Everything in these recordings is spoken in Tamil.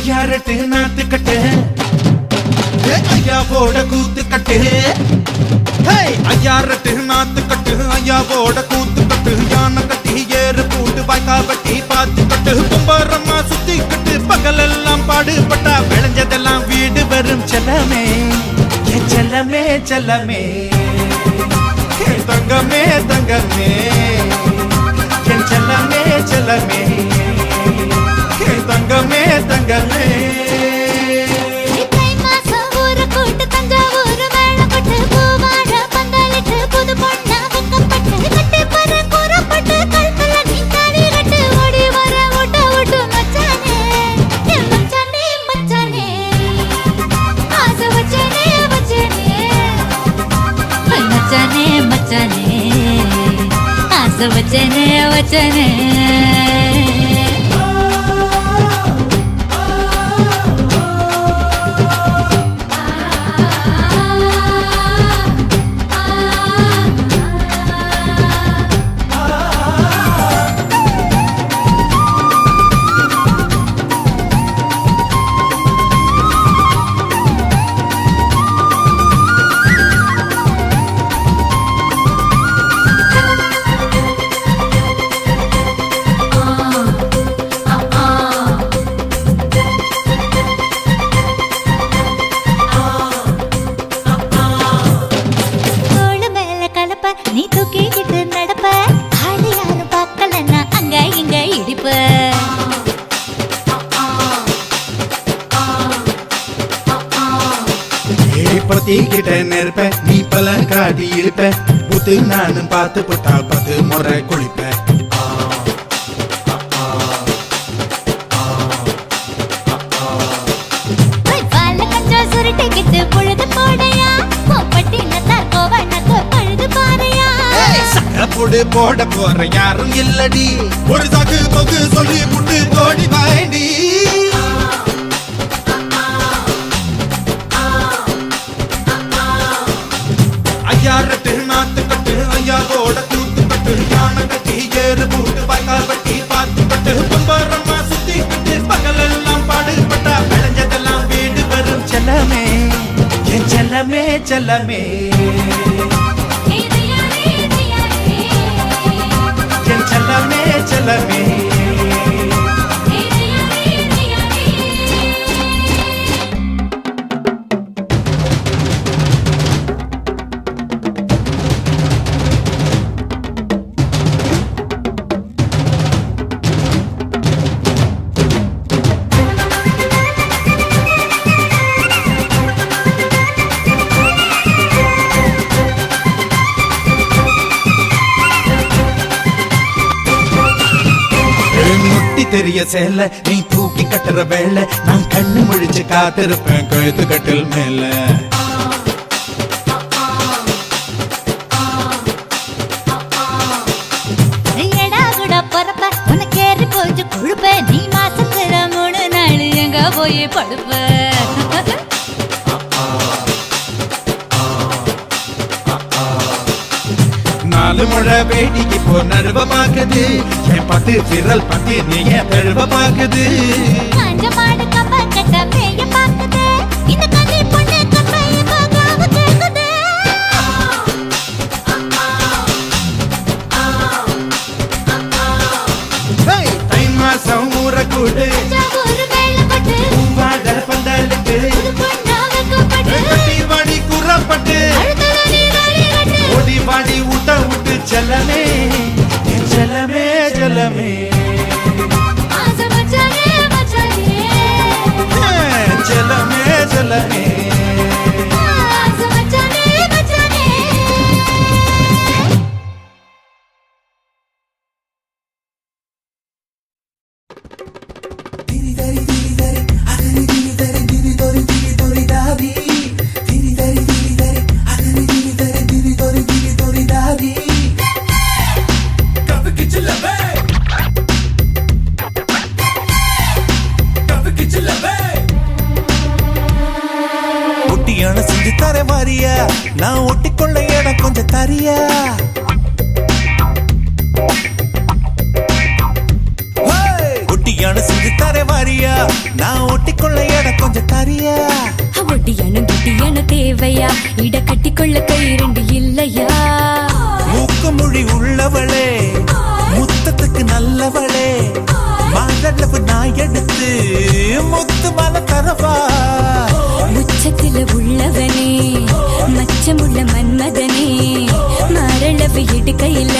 ஐயாரட்டு நாத்துக்கட்டு ஐயாவோட கூத்துக்கட்டு ஐயாரட்டு நாத்துக்கட்டு ஐயாவோட கூத்துக்கட்டு யானை கட்டி ஏறு பூண்டு வாய்க்கா வெட்டி பாத்துக்கட்டு கும்பரம்மா சுத்திக்கட்டு பகலெல்லாம் பாடுபட்டா விளைஞ்சதெல்லாம் வீடு வரும் செல்லமே என் செல்லமே செல்லமே தங்கமே தங்கமே என் செல்லமே செல்லமே தங்கமே தங்கமே वचने वचने பத்திக்கிட்ட நெருப்ப நீ பல காட்டி இருப்ப புத்து நானும் பார்த்து போட்டால் 10 முறை குளிப்ப சக்கப்போடு போட போற யாரும் இல்லடி ஒரு சாக்கு போக்கு சொல்லி புட்டு கோடி வாண்டி ஐயாரட்டு நாத்துக்கட்டு ஐயாவோட கூத்துக்கட்டு யானை கட்டி ஏறு பூண்டு வாய்க்கா வெட்டி பாத்துக்கட்டு கும்பரம்மா சுத்திக்கட்டு பகலெல்லாம் பாடுபட்டா விளைஞ்சதெல்லாம் வீடு வரும் செல்லமே என் செல்லமே செல்லமே என் செல்லமே செல்லமே தெரிய சேல நீ தூக்கி கட்டுற வேலை நான் கண்ணு முழிச்சு காத்திருப்பேன் கழுத்து கட்டில் மேல நீ மாசத்துல 3 நாள் எங்க போய் படுப்ப நாலு முழை வேடிக்கு போ நடுவ பாக்குது என் 10 விரல் பத்தி நீ என் தழுவ பாக்குது தை மாசம் ஊற கூடு பந்தலுக்கு வாடி கூறப்பட்டு ஓடி வாடி ஊட்ட விட்டு செல்லமே செல்லமே செல்லமே செல்லமே செல்லமே மொழி உள்ளவளே முத்தத்துக்கு நல்லவளே மாரளவு நான் எடுத்து முத்து மல தரவா உச்சத்துல உள்ளவனே மச்சமுள்ள மன்மதனே மாரளவு எடுக்கையில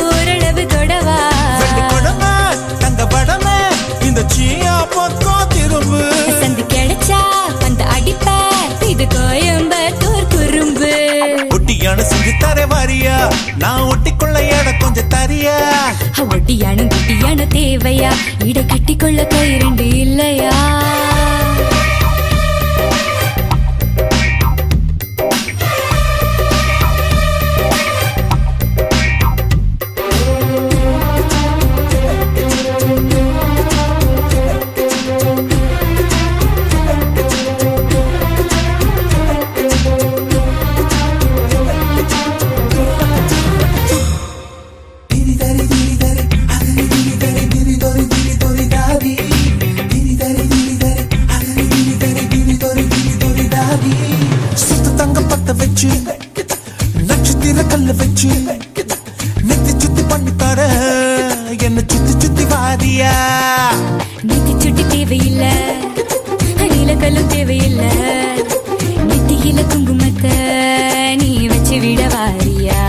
ஓரளவு தொடவா கொடுமை தங்க படமே இந்த சீயா பொத்தோ திரும்பு சந்து கிடைச்சா அந்த அடிப்ப இது கோயம்பத்தூர் குறும்பு ஒட்டியான செஞ்சு தர வாரியா நான் ஒட்டிக்கொள்ள எட கொஞ்சம் தரியா ஒட்டியானும் குட்டியானும் தேவையா இட கட்டிக்கொள்ள கை ரெண்டு இல்லையா நட்சத்திர கல்ல வச்சு நெத்தி சுத்தி பண்ணி தர என்ன சுத்தி சுத்தி வாரியா நெத்தி சுட்டி தேவையில்ல நீலக்கல்லும் தேவையில்ல நெத்தியில குங்குமத்தை நீ வச்சு விட வாரியா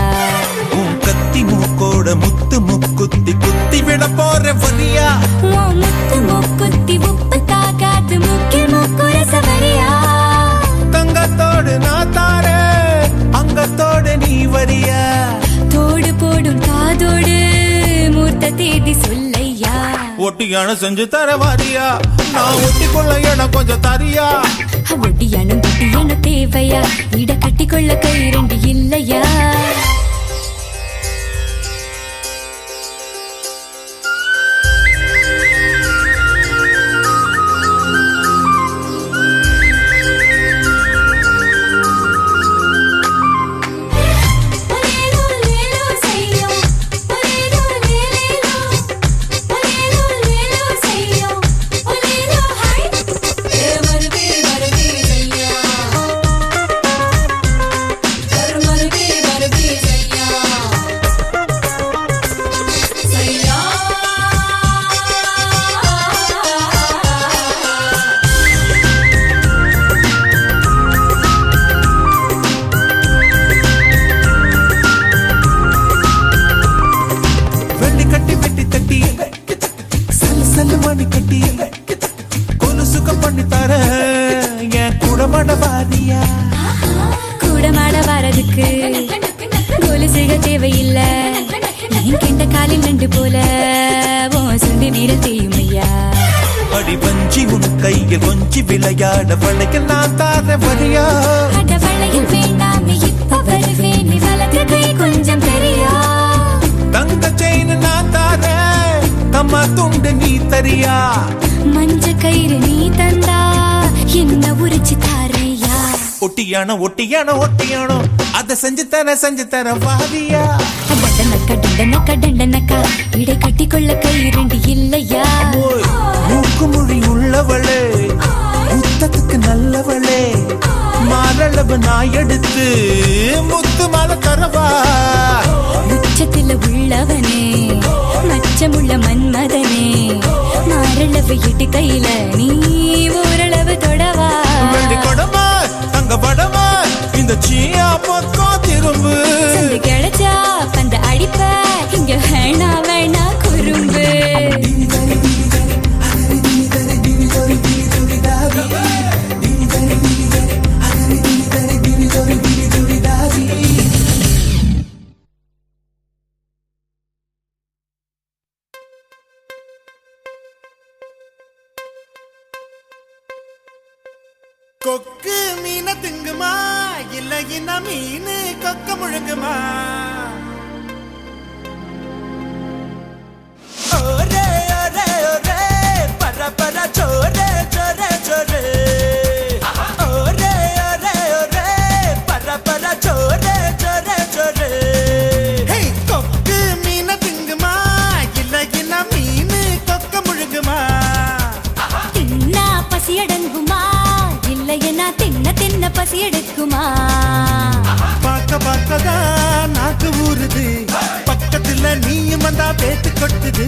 உன் கத்தி மூக்கோட முத்து முக்குத்தி குத்தி விட போற வரியா முத்து முக்குத்தி உப்பு தாக்காத்து முக்கில் முக்குற சவரியா தங்கத்தோடு நான் தாரே அங்கத்தோடு நீ வரியா தோடு போடும் காதோடு மூர்த்த தேதி சொல்லையா ஒட்டியான செஞ்சு தர வாரியா நான் ஒட்டிக்கொள்ள இடம் கொஞ்சம் தரியா ஒட்டியானும் குட்டியானும் தேவையா இட கட்டிக்கொள்ள கை ரெண்டு இல்லையா கூடமாட வாரதுக்கு கொலுசுக தேவையில்ல என் கெண்ட காலில் நண்டு போல சுண்டி நீர செய்யுமையா அடி பஞ்சி உன் கையில் கொஞ்சி விளையாட வளைக்க நான் தார வரியா அட வளையில் வேண்டாம் இப்ப வருவேன் நீ வளர்த்த கை கொஞ்சம் பெரியா தங்க செயின் நான் தார தம்மா துண்டு நீ தரியா மஞ்ச கயிறு நீ தந்தா என்ன உரிச்சு தாரையா ஒட்டியானோ ஒட்டியானோ ஒட்டியானோ அத செஞ்சு தர வாரியா டண்டனக்கா டண்டனக்கா டண்டனக்கா இடை கட்டிக்கொள்ள கை ரெண்டு இல்லையா மூக்கு மொழி உள்ளவளே முத்தத்துக்கு நல்லவளே மாரளவு நான் எடுத்து முத்து மால தரவா உச்சத்துல உள்ளவனே மச்சமுள்ள மன்மதனே மாரளவு இட்டு கையில நீ ஓரளவு தொடவா கொடுமை தங்க படமா இந்த சீயா பொத்தோ திரும்பு கிடைச்சா அந்த அடிப்ப இங்க வேணா வேணா குறும்பு கொக்கு மீன திங்குமா இல்ல இன மீன் கொக்க முழுங்குமா ஒரே ஒரே ஒரே பர பர சோரே சோரே சோரே ஒரே ஒரே ஒரே பர பர சோரே சோரே சோரே கொக்கு மீன திங்குமா இல்ல இன மீன் கொக்க முழுங்குமா தின்னா பசி அடங்குமா இல்லையனா தின்ன தின்ன பசி எடுக்குமா பார்க்க பார்க்கதான் நாக்கு நாக்கு ஊறுது பக்கத்துல நீயும் வந்தா பேத்து கொட்டுது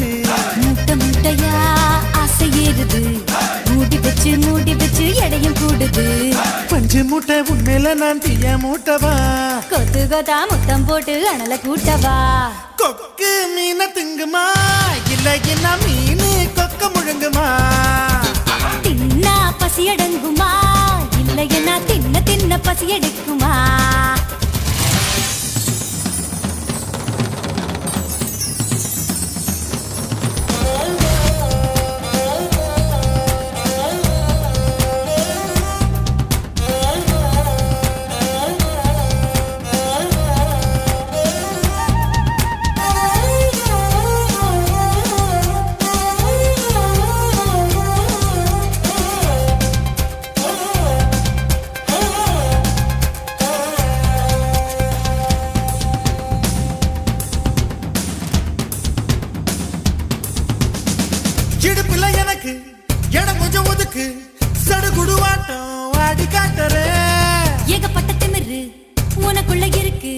முட்டை முட்டையா ஆசை ஏறுது மூடி வச்சு எடையும் கூடுது பஞ்சு மூட்டை உண்மையில நான் தீய மூட்டவா கொத்து கொத்தா முத்தம் போட்டு அனல கூட்டவா கொக்கு மீன திங்குமா இல்ல என்ன மீனு கொக்க முழுங்குமா தின்னா பசி அடங்குமா இல்லையனா தின்ன தின்ன பசி எடுக்குமா இடுப்புல எனக்கு இடம் கொஞ்சம் ஒதுக்கு சடுகுடுவாட்டம் ஆடி காட்டுறேன் ஏகப்பட்ட திமிரு உனக்குள்ள இருக்கு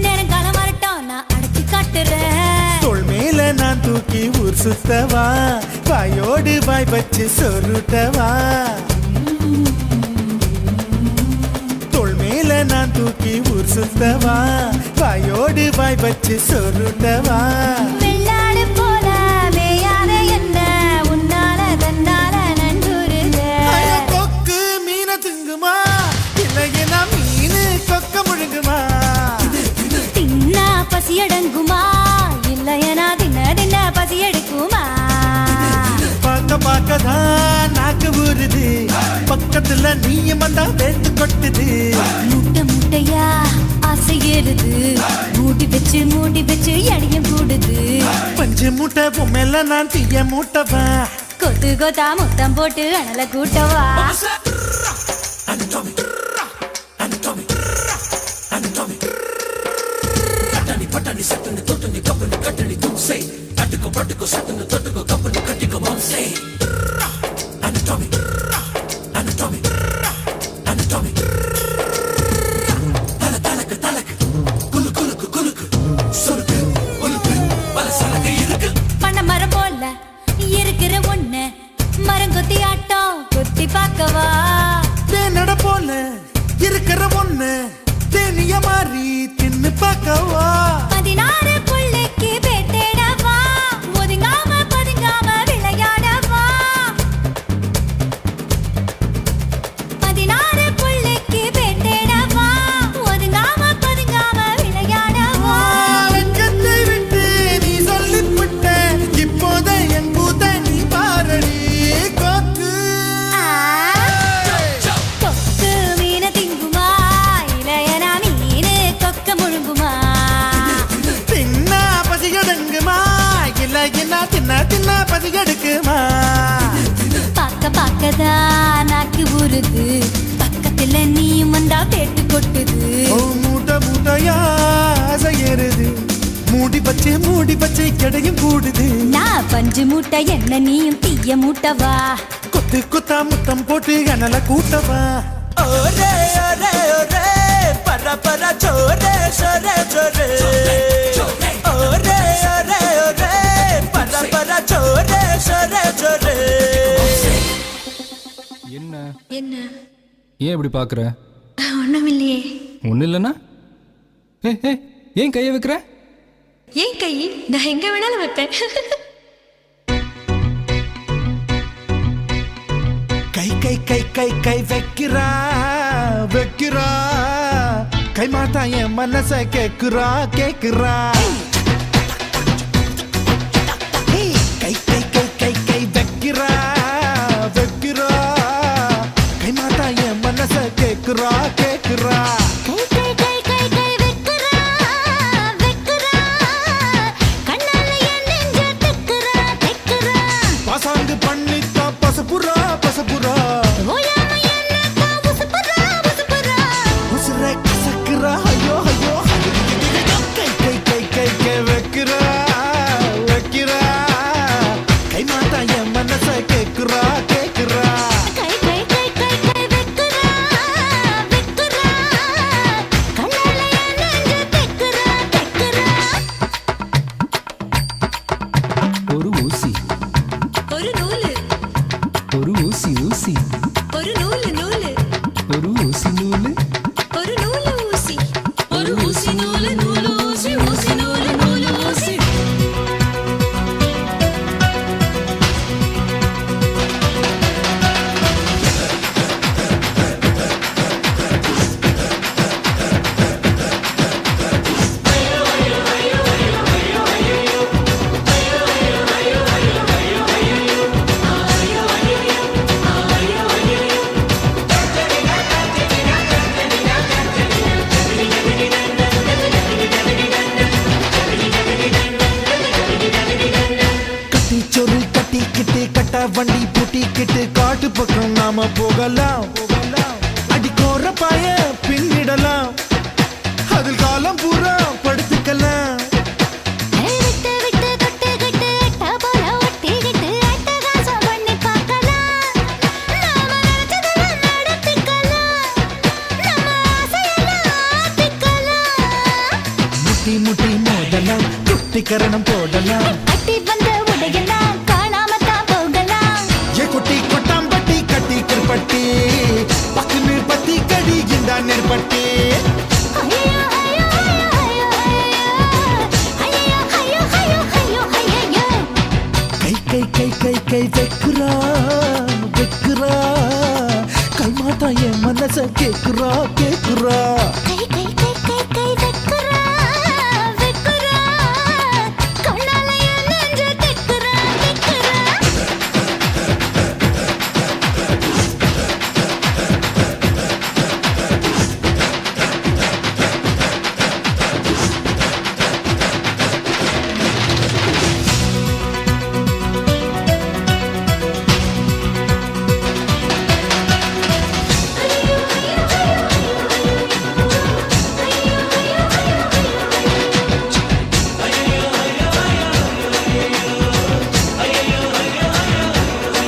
நேரங்காலம் வரட்டும் நான் அடக்கி காட்டுறேன் தோள் மேல நான் தூக்கி ஊர் சுத்தவா வாயோடு வாய் வச்சு சொருட்டவா தோள் மேல நான் தூக்கி ஊர் சுத்தவா வாயோடு வாய் வச்சு சொருட்டவா வெள்ளாடு போல மேயாத என்ன உன்னால தன்னால நன்றுருக கொக்கு மீன திங்குமா இல்லையா மீனு கொக்க முழுங்குமா தின்னா பசி அடங்குமா இல்லையனா தின்ன தின்ன பசி எடுக்குமா பார்க்க பார்க்கதான் நாக்கு ஊறுது பக்கத்துல நீயும் வந்தா பேத்து கொட்டுது முட்டை முட்டையா ஆசை ஏறுது மூடி வச்சு எடையும் கூடுது பஞ்சு மூட்டை பொம்மையில நான் தீய மூட்டவா கொத்து கொத்தா முத்தம் போட்டு அனல கூட்டவா பண்ண மரம் போல இருக்கிற ஒண்ணு மரம் கொத்தி ஆட்டம் கொத்தி பார்க்கவா தேனட போல இருக்கிற ஒண்ணு தேனிய மாறி தின்னு பார்க்கவா 16 புள்ளைக்கு பேட்டேடவா ஒதுங்காம பதுங்காம விளையாடவா 16 புள்ளைக்கு பேட்டேடவா ஒதுங்காம பதுங்காம விளையாடவா வெட்கத்தை விட்டு நீ சொல்லிவிட்ட இப்போத என் பூத நீ பாரடி கொக்கு கொக்கு மீன திங்குமா இளையனா மீனு கொக்க முழுங்குமா தின்னா பசி எடுங்குமா இல்ல என்ன தின்ன பசி எடுக்குமா பார்க்கதான் நாக்கு ஊறுது பக்கத்துல நீயும் வந்தா பேட்டு கொட்டுது ஓ மூட்டை மூட்டையா ஆசை ஏறுது மூடி பச்சை கிடையும் கூடுது நான் பஞ்சு மூட்டை என்ன நீயும் தீய மூட்டவா கொத்து கொத்தா முத்தம் போட்டு அனல கூட்டவா ओरे ओरे ओरे परा परा चोरे चोरे चोरे ओरे ओरे ओरे परा परा चोरे चोरे चोरे என்ன என்ன ஏன் இப்படி பார்க்குற? ஒண்ணுமில்லையே. ஒன்றும் இல்லைன்னா ஏன் கையை வைக்கிற? ஏன் கை நான் எங்க வேணாலும் வைப்பேன். கை கை கை கை கை வைக்கிறா கை மாத்தா என் மனச கேக்குறா கை கை கை கை கை வைக்கிறா கை மாத்தா என் மனச கேக்குறா கை கை கை கை கை வெக்குறா கண்ணால என் நெஞ்ச தெக்குறா பாசாங்கு பண்ணித்தா பசப்புறா ஓயாம என்ன உசுப்புறா உசுர கசக்குறா ஐயோ கை கை கை கை கை வைக்கிறா கை மாத்தா என் மனச கேக்குறா கை கை கை கை கை வெக்குறா கட்டிக்கிட்டு காட்டு பக்கம் நாம போகலாம் அடிக்கோர பாய பின்னிடலாம் அதில் காலம் பூரா படுத்துக்கலாம் விட்டு விட்டு தொட்டு கிட்டு அட்டா போல ஒட்டிக்கிட்டு அட்டகாசம் பண்ணி பார்க்கலாம் நாம நினைச்சதெல்லாம் நடத்திக்கலாம் நம்ம ஆசையெல்லாம் ஆத்திக்கலாம் முட்டி முட்டி மோதலாம் குட்டிக்கரணம் போடலாம் கட்டி வந்த உடையெல்லாம் காணாம தான் போகலாம் ஏ குட்டி கொட்டாம்பட்டி கட்டி கிருப்பட்டி பக்குன்னு பத்தி கடி இந்த நெற்பட்டி ஐயோ ஐயோ ஐயோ ஐயோ ஐயோ ஐயோ ஐயோ ஐயோ கை கை கை கை கை வெக்குறா வெக்குறா கை மாத்தா என் மனச கேக்குறா கேக்குறா கை கை கை கை கை வெக்குறா வெக்குறா கண்ணால என் நெஞ்ச திக்குறா திக்குறா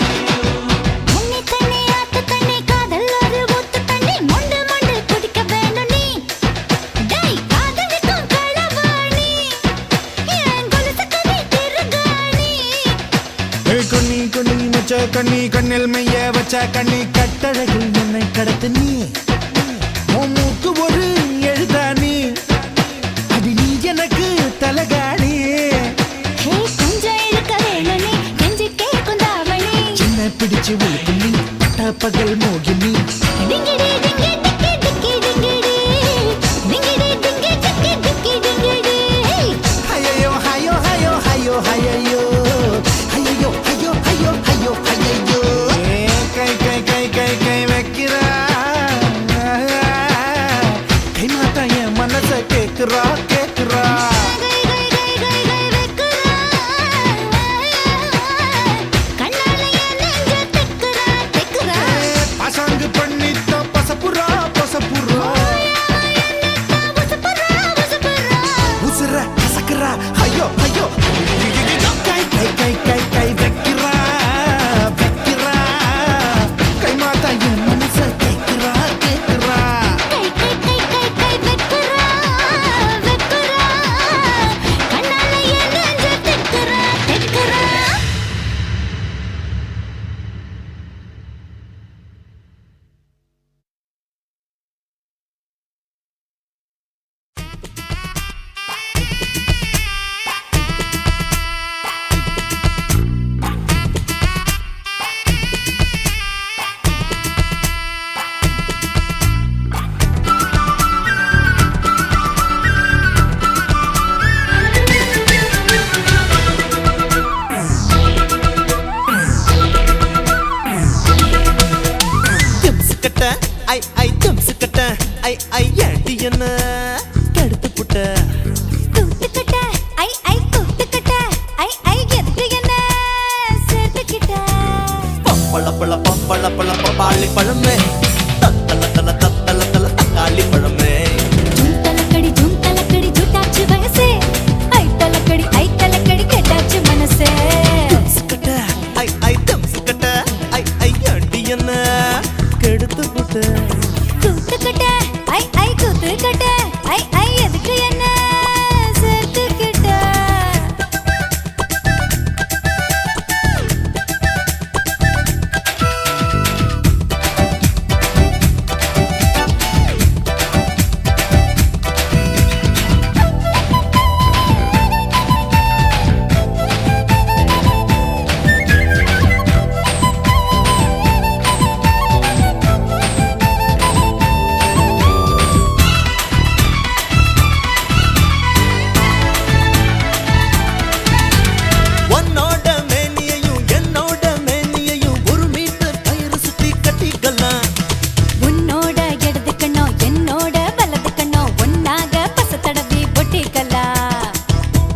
தண்ணி தண்ணி ஆத்து தண்ணி காதல் ஒரு ஊத்து தண்ணி மொண்டு மொண்டு குடிக்க வேணும் நீ டேய் காதலிக்கும் களவாணி என் கொலுசு கனி திருகாணி கண்ணி கண்ணி மச்ச கண்ணி கண்ணில் மைய வச்ச கண்ணி கட்டழகில் என்னை கடத்து நீ உன் மூக்கு ஒரு எழுதானி அது நீ எனக்கு தலகாணி ஹே கொஞ்சம் இழுக்க வேணும் நீ நெஞ்சு கேட்கும் தாவணி சின்ன பிடிச்சு உழுக்கு நீ பட்ட பகல் மோகினி டிங்கிடி டிங்கி டிக்கி டிக்கி டிங்கிடி டிங்கிடி டிங்கி டிக்கி டிக்கி டிங்கிடி ஐயோ ஐயோ ஐயோ ஐயோ ஐயோ ஐயோ ஐயோ ஐயோ ஐயோ ஐயோ கை கை கை கை கை வைக்கிறா கை மாத்தா என் மனச கேக்குறா கேக்குறா கை கை கை கை கை வெக்குறா கண்ணால என் நெஞ்ச திக்குறா திக்குறா பசங்கு பண்ணித்த பசப்புறா பசப்புறா உசுப்புறா உசுப்புறா உசுர கசக்குறா ஐயோ ஐயோ கை கை கை கை கை வைக்கிறா வைக்கிறா கை மாத்தா என் மனச கேக்குறா கேக்குறா கை கை கை கை கை வெக்குறா வெக்குறா கண்ணால என் நெஞ்ச திக்குறா திக்குறா திம்சுக்கட்ட ஐ ஐ திம்சுக்கட்ட ஐ ஐ ஏண்டி என்ன கெடுத்து புட்ட கூத்துக்கட்ட ஐ ஐ கூத்துக்கட்ட ஐ ஐ எதுக்கு என்ன சேர்த்துக்கிட்ட பப்பள பழ பப்பாளி பழமே தத்தல தல தக்காளி பழமே ஜூம் தலக்கடி ஜூட்டாச்சு வயசே ஐ தலக்கடி கெட்டாச்சு மனசே திம்சுக்கட்ட ஐ ஐ திம்சுக்கட்ட ஐ ஐ ஏண்டி என்ன கெடுத்து புட்ட கூத்துக்கட்ட ஐ ஐ கூத்துக்கட்ட ஐ ஐ எதுக்கு என்ன சேர்த்துக்கிட்ட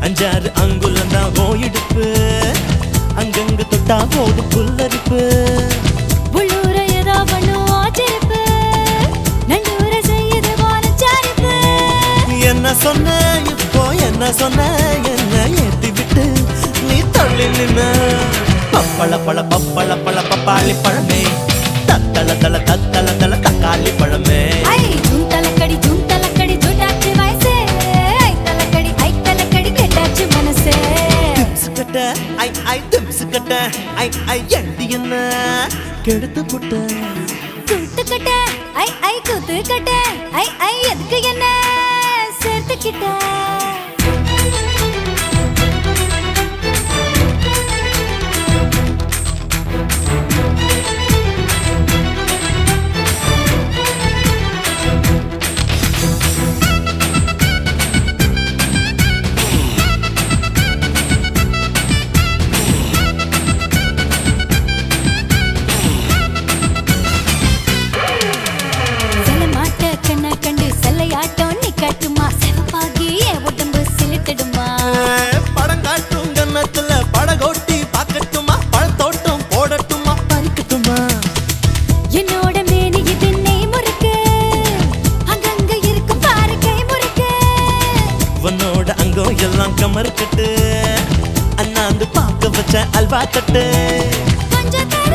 அஞ்சாறு அங்குலம் தான் ஓ இடுப்பு அங்க அங்கங்க தொட்டா போது புல்லரிப்பு உள்ளூர ஏதோ பண்ணும் ஆச்சரிப்பு நல்லூர செய்யுது வானச்சாரிப்பு என்ன சொன்ன இப்போ என்ன சொன்ன என்ன ஏத்தி விட்டு நீ தள்ளி நின்ன பப்பள பழ பப்பாளி பழமே தத்தள தல தக்காளி பழமே ஐ ஜூம் தலக்கடி ஜூட்டாச்சு வயசே ஐ தலக்கடி கெட்டாச்சு மனசே திம்சுக்கட்ட ஐ திம்சுக்கட்ட ஐ எண்டி என்ன கெடுத்து புட்ட கூத்துக்கட்ட ஐ கூத்துக்கட்ட ஐ எதுக்கு என்ன சேர்த்துக்கிட்ட கட்டுமா செவப்பாகி உடம்பு சிலிட்டிடுமா படம் காட்டும் கன்னத்துல படகோட்டி பாக்கட்டுமா பழத்தோட்டம் போடட்டுமா பறிக்கட்டுமா என்னோட மேனி இது நெய் முறுக்கு அங்கங்க இருக்கு பாரு கை முறுக்கு உன்னோட அங்கம் எல்லாம் கமர்க்கட்டு அண்ணாந்து பார்க்க வச்ச அல்வா தட்டு கொஞ்சம் தர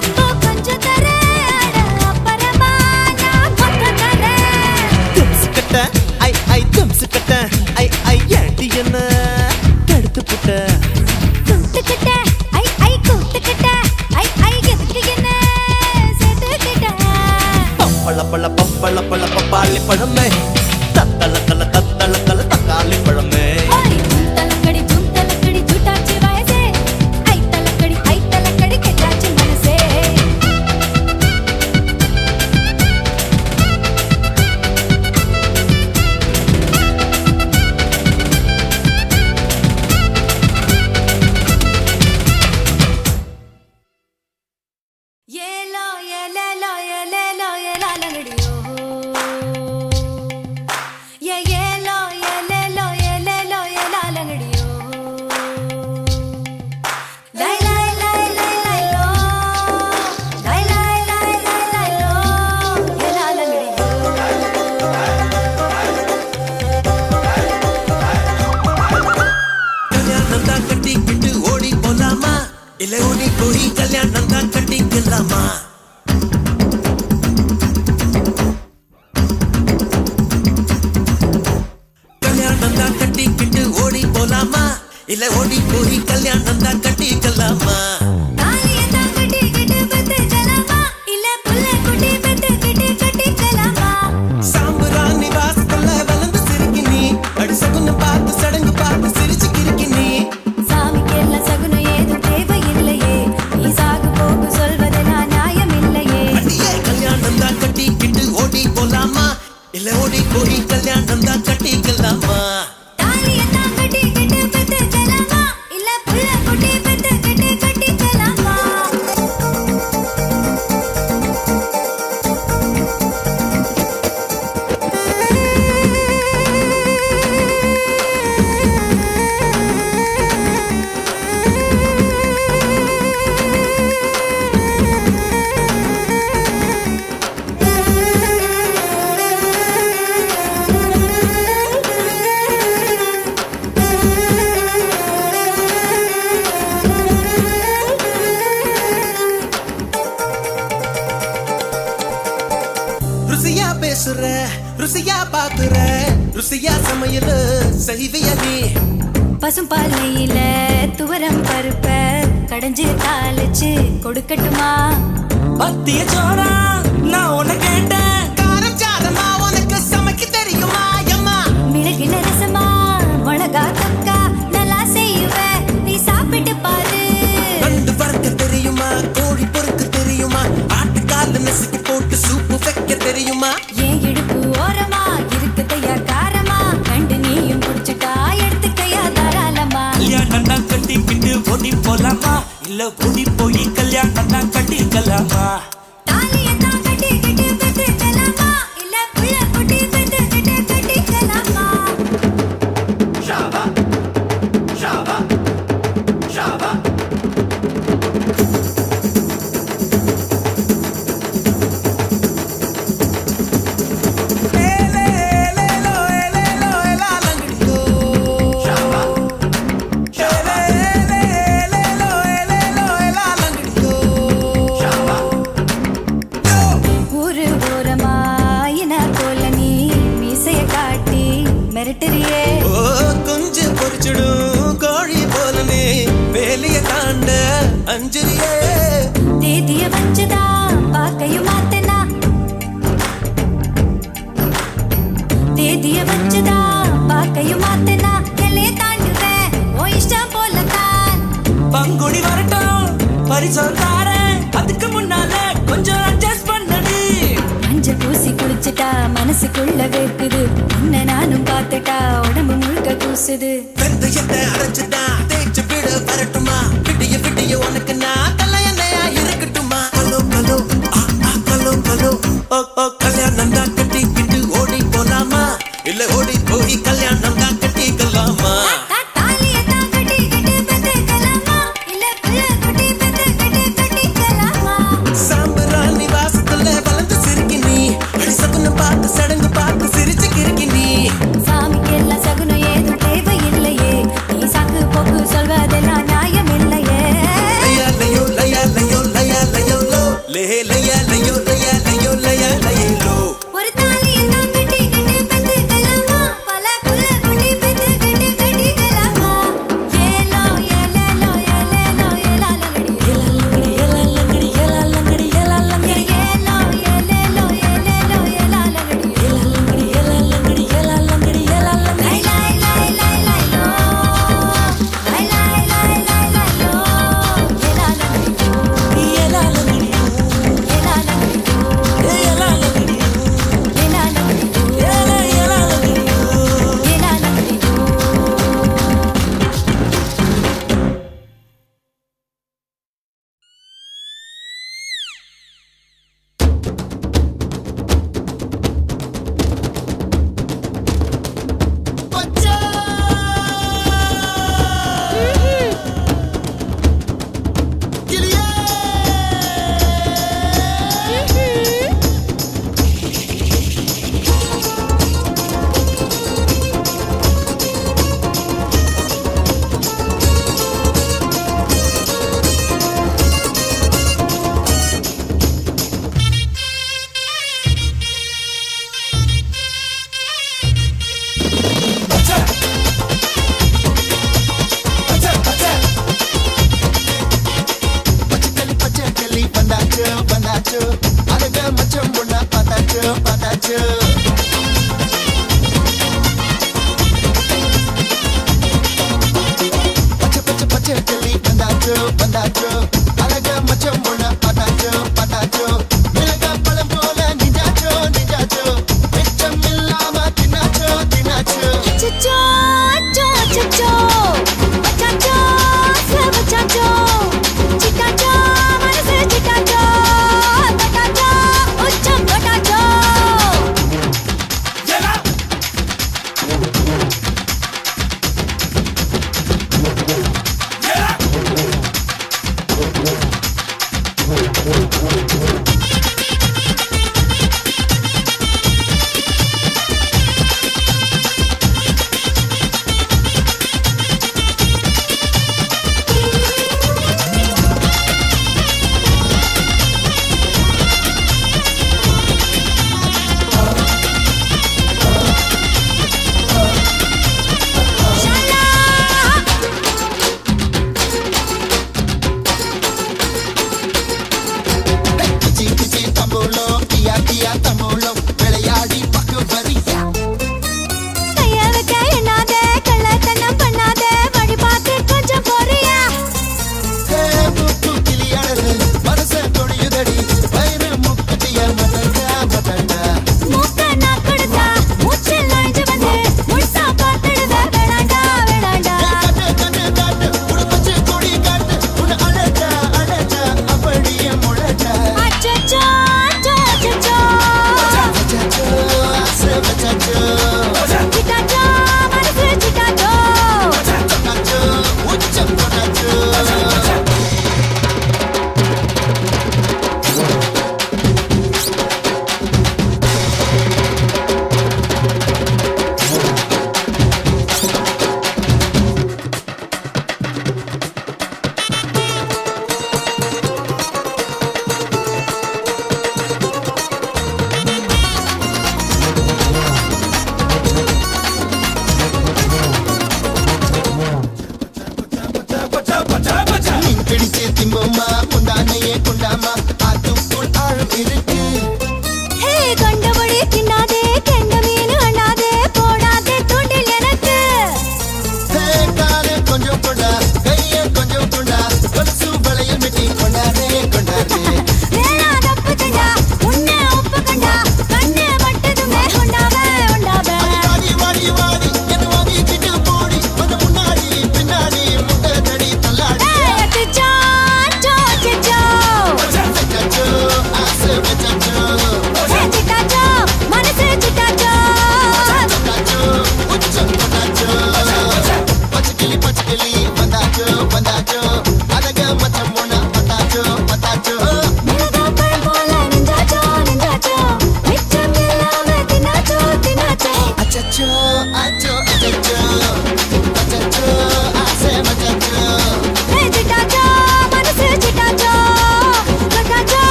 இப்போ கொஞ்சம் தர அட அப்புறமா நான் மொத்தம் தரேன் திம்சுக்கட்ட ஐ திம்சுக்கட்ட ஐ ஏண்டி என்ன கெடுத்து புட்ட கூத்துக்கிட்ட ஐ கூத்துக்கிட்ட ஐ எதுக்கு என்ன சேர்த்துக்கிட்ட பப்பள பப்பாளி பழமே தத்தள தக்காளி பழமே ஓய் ஜூம் தலக்கடி ஜூட்டாச்சு வயசே ஐ தலக்கடி கெட்டாச்சு மனசே ஏலோ ஏலேலோ ஏலேலோ ஏலாலங்கடியோ ஏலோ ஏலேலோ ஏலேலோ ஏலாலங்கடியோ லை லை லை லை லைலோ லை லை லை லை லைலோ ஏலாலங்கடியோ கல்யாணம் தான் கட்டிக்கிட்டு ஓடி போலாமா இல்ல ஓடி போய் கல்யாணம் தான் கட்டிக்கலாமா கல்யாணம் தான் கட்டிக்கிட்டு ஓடி போலாமா இல்ல ஓடி போய் கல்யாணம் தான் கட்டிக்கலாமா தாலிய தான் கட்டிக்கிட்டு பத்துக்கலாமா இல்ல புள்ள குட்டி பெத்துக்கிட்டு கட்டிக்கலாமா சாம்புராணி வாசத்துல வளர்ந்து சிரிக்கி நீ அடிசகுன்னு பார்த்து சடங்கு பார்த்து சிரிச்சு கிறுக்கி நீ சாமிக்கெல்லாம் சகுனம் ஏதும் தேவையில்லையே நீ சாகு போக்கு சொல்வதெல்லாம் நியாயமில்லையே அடியே கல்யாணம் தான் கட்டிக்கிட்டு ஓடி போலாமா இல்ல ஓடி போய் கல்யாணம் தான் கட்டிக்கலாமா தாலிய தான் கட்டிக்கிட்டு பத்துக்கலாமா இல்ல புள்ள குட்டி பெத்துக்கிட்டு கட்டிக்கலாமா ருசியா பேசுற ருசியா பாக்குற ருசியா சமையல் செய்விய நீ பசும்பாலையில துவரம் பருப்ப கடைஞ்சு தாளிச்சு கொடுக்கட்டுமா பத்திய சோறா நான் உன்னை கேட்டேன் காரம் சாரமா உனக்கு சமைக்க தெரியுமா அம்மா மிளகு நரசமா மிளகா தொக்கா நல்லா செய்வ நீ சாப்பிட்டு பாரு நண்டு வறுக்க தெரியுமா கோழி பொறுக்க தெரியுமா ஆட்டுக்கால நசுக்கி போட்டு சூப்பு வைக்க தெரியுமா ஏன் இடுப்பு ஓரமா இருக்குதையா காரமா கண்டு நீயும் குடிச்சுட்டா எடுத்துக்கையா தாராளமா கல்யாணம் தான் கட்டிக்கிட்டு ஓடி போலாமா இல்ல ஓடி போய் கல்யாணம் தான் கட்டிக்கலாமா தாலிய தான் கட்டிக்கிட்டு பெத்துக்கலாமா இல்ல புள்ள குட்டி பெத்துக்கிட்டு கட்டிக்கலாமா Shaba, shaba, shaba. கஞ்சரியே தேதிய வச்சதா பாக்கையும் மாத்தனா தேதிய வச்சதா பாக்கையும் மாத்தனா எல்லையை தாண்டுவேன் ஓ இஷ்டம் போலத்தான் பங்குனி வரட்டும் பரிசம் தாரேன் அதுக்கு முன்னால கொஞ்சம் அட்ஜஸ்ட் பண்ணடி மஞ்சள் பூசி குளிச்சுட்டா மனசுக்குள்ள வேர்க்குது உன்னை நானும் பார்த்துட்டா உடம்பு முழுக்க கூசுது வெந்தயத்தை அரைச்சுட்டா தேய்ச்சு விட வரட்டுமா விடிய விடிய உனக்கு நான் தலையணையா இருக்கட்டுமா கலோ கலோ கலோ கலோ ஓ ஓ கல்யாணம் தான் கட்டிக்கிட்டு ஓடி போலாமா இல்ல ஓடி போய் கல்யாணம் தான் கட்டிக்கலாமா தாலியை தான் கட்டிக்கிட்டு பெத்துக்கலாமா இல்ல பிள்ளை குட்டி பெத்துக்கிட்டு கட்டிக்கலாமா சாம்பராணி வாசத்துல வளர்ந்து சிரிக்கி நீ அடி சகுன பார்த்து சடங்கு பார்த்து சிரிச்சு கிறுக்கி நீ சாமிக்கு எல்லாம் சகுனம் ஏதும் தேவையில்லையே நீ சாக்கு போக்கு சொல்வதெல்லாம் நியாயம் இல்லையே லையா லையோ லை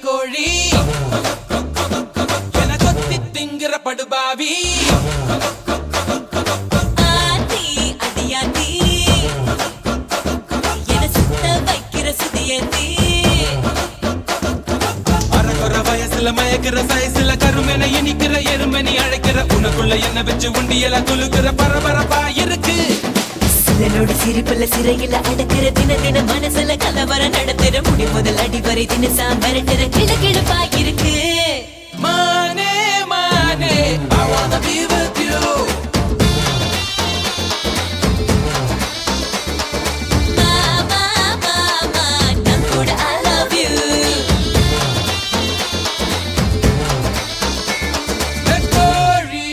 கோழி என கொத்தி திங்கிற படுபாவி ஆத்தி அடியாத்தி என சுத்த வைக்கிற சுதியத்தி அறகுற வயசுல மயக்கிற சயசுல கருமென இனிக்கிற எருமனி அழைக்கிற உனக்குள்ள என்ன வச்சு உண்டியல குலுக்கிற பரபரப்பா இருக்கு சிலனோட சிரிப்புல சிறையில அடக்கிற தின தின மனசுல கலவர நடத்துற முடி முதல் அடி வரை தினசா மிரட்டுற கிழக்கிழப்பா இருக்கு மானே மானே I wanna be with you மாமா மாமா நான் கூட I love you கோழி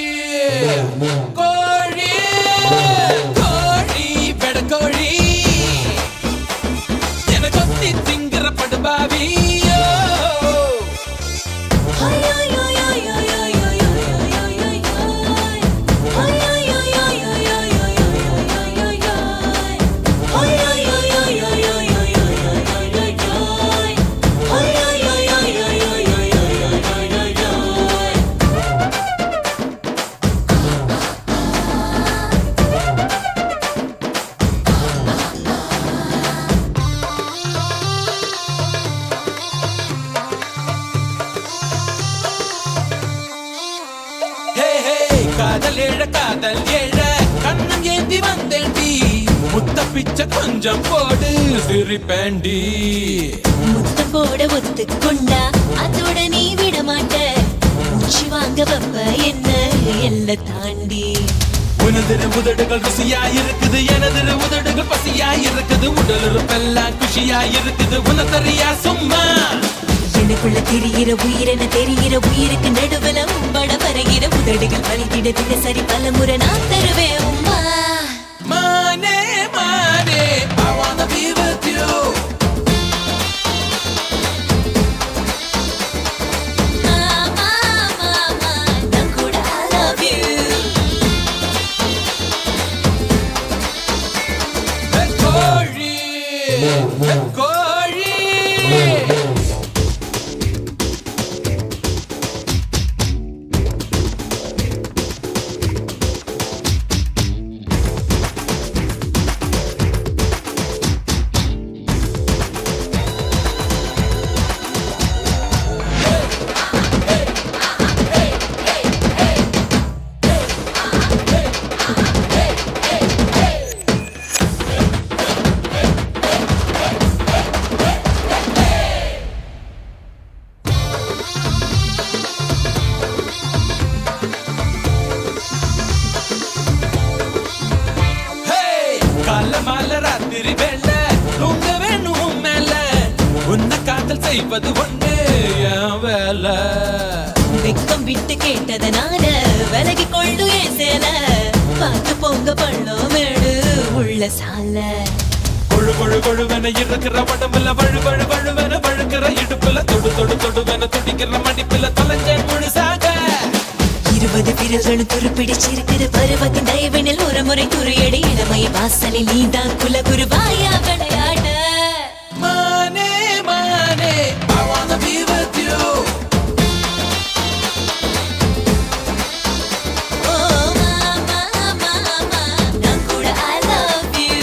கோழி கோழி பெடக்கோழி என கொத்தி திங்கிற படுபாவி காதல் ஏழ கண்ணம் ஏந்தி வந்தேண்டி முத்த பிச்சை கொஞ்சம் போடு சிரிப்பேண்டி முத்தம் போட ஒத்துக்கொண்டா அதோட நீ விட மாட்ட மூச்சு வாங்க வப்ப என்ன எல்ல தாண்டி உனதிரு உதடுகள் ருசியா இருக்குது எனதிரு உதடுகள் பசியா இருக்குது உடல் உறுப்பெல்லாம் குஷியா இருக்குது உனதறியா சும்மா எனக்குள்ள தெரிகிற உயிரென தெரிகிற உயிருக்கு நடுவுல உம்பட வருகிற உதடுகள் வலித்திட தினசரி பல முறை நான் தருவேன் உம்மா மானே மானே I wanna be with you மாமா மாமா நான் கூட I love you கோழி கோழி காலமால ராத்திரி வேள தூங்க வேணும் மேல உன்னை காதல் செய்வது ஒண்ணு என் வேலை வெக்கம் விட்டு கேட்டதனால விலகி கொண்டு ஏன் சேல பார்த்து பொங்க பள்ளம் மேடு உள்ள சால கொழு கொழு கொழுவென இருக்கிற உடம்புல வழு வழு வழுவென வழுக்கிற இடுப்புல தொடு தொடு தொடுவென துடிக்கிற மடிப்புல தொலைஞ்சேன் முழுசாக 20 விரல்களும் துருப்பிடிச்சிருக்கிற பருவத்தின் தயவினில் ஒரு முறை துறையடி இளமைய வாசலில் நீதான் குலகுருவாயா விளையாட மானே மானே I wanna be with you ஓ மாமா மாமா நான் கூட I love you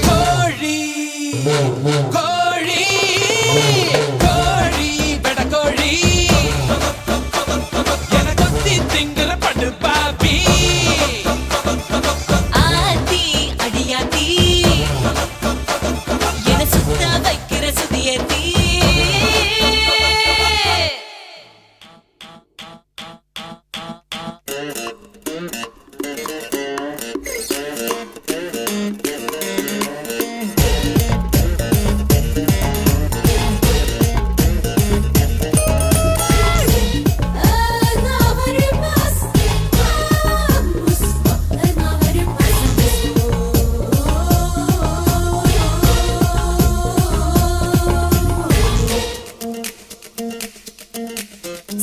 கோழி கோழி கோழி பெடக்கோழி என கொத்தி திங்கிற படுபாவி ஆத்தி அடியாத்தி என சுத்த வைக்கிற சுதியத்தி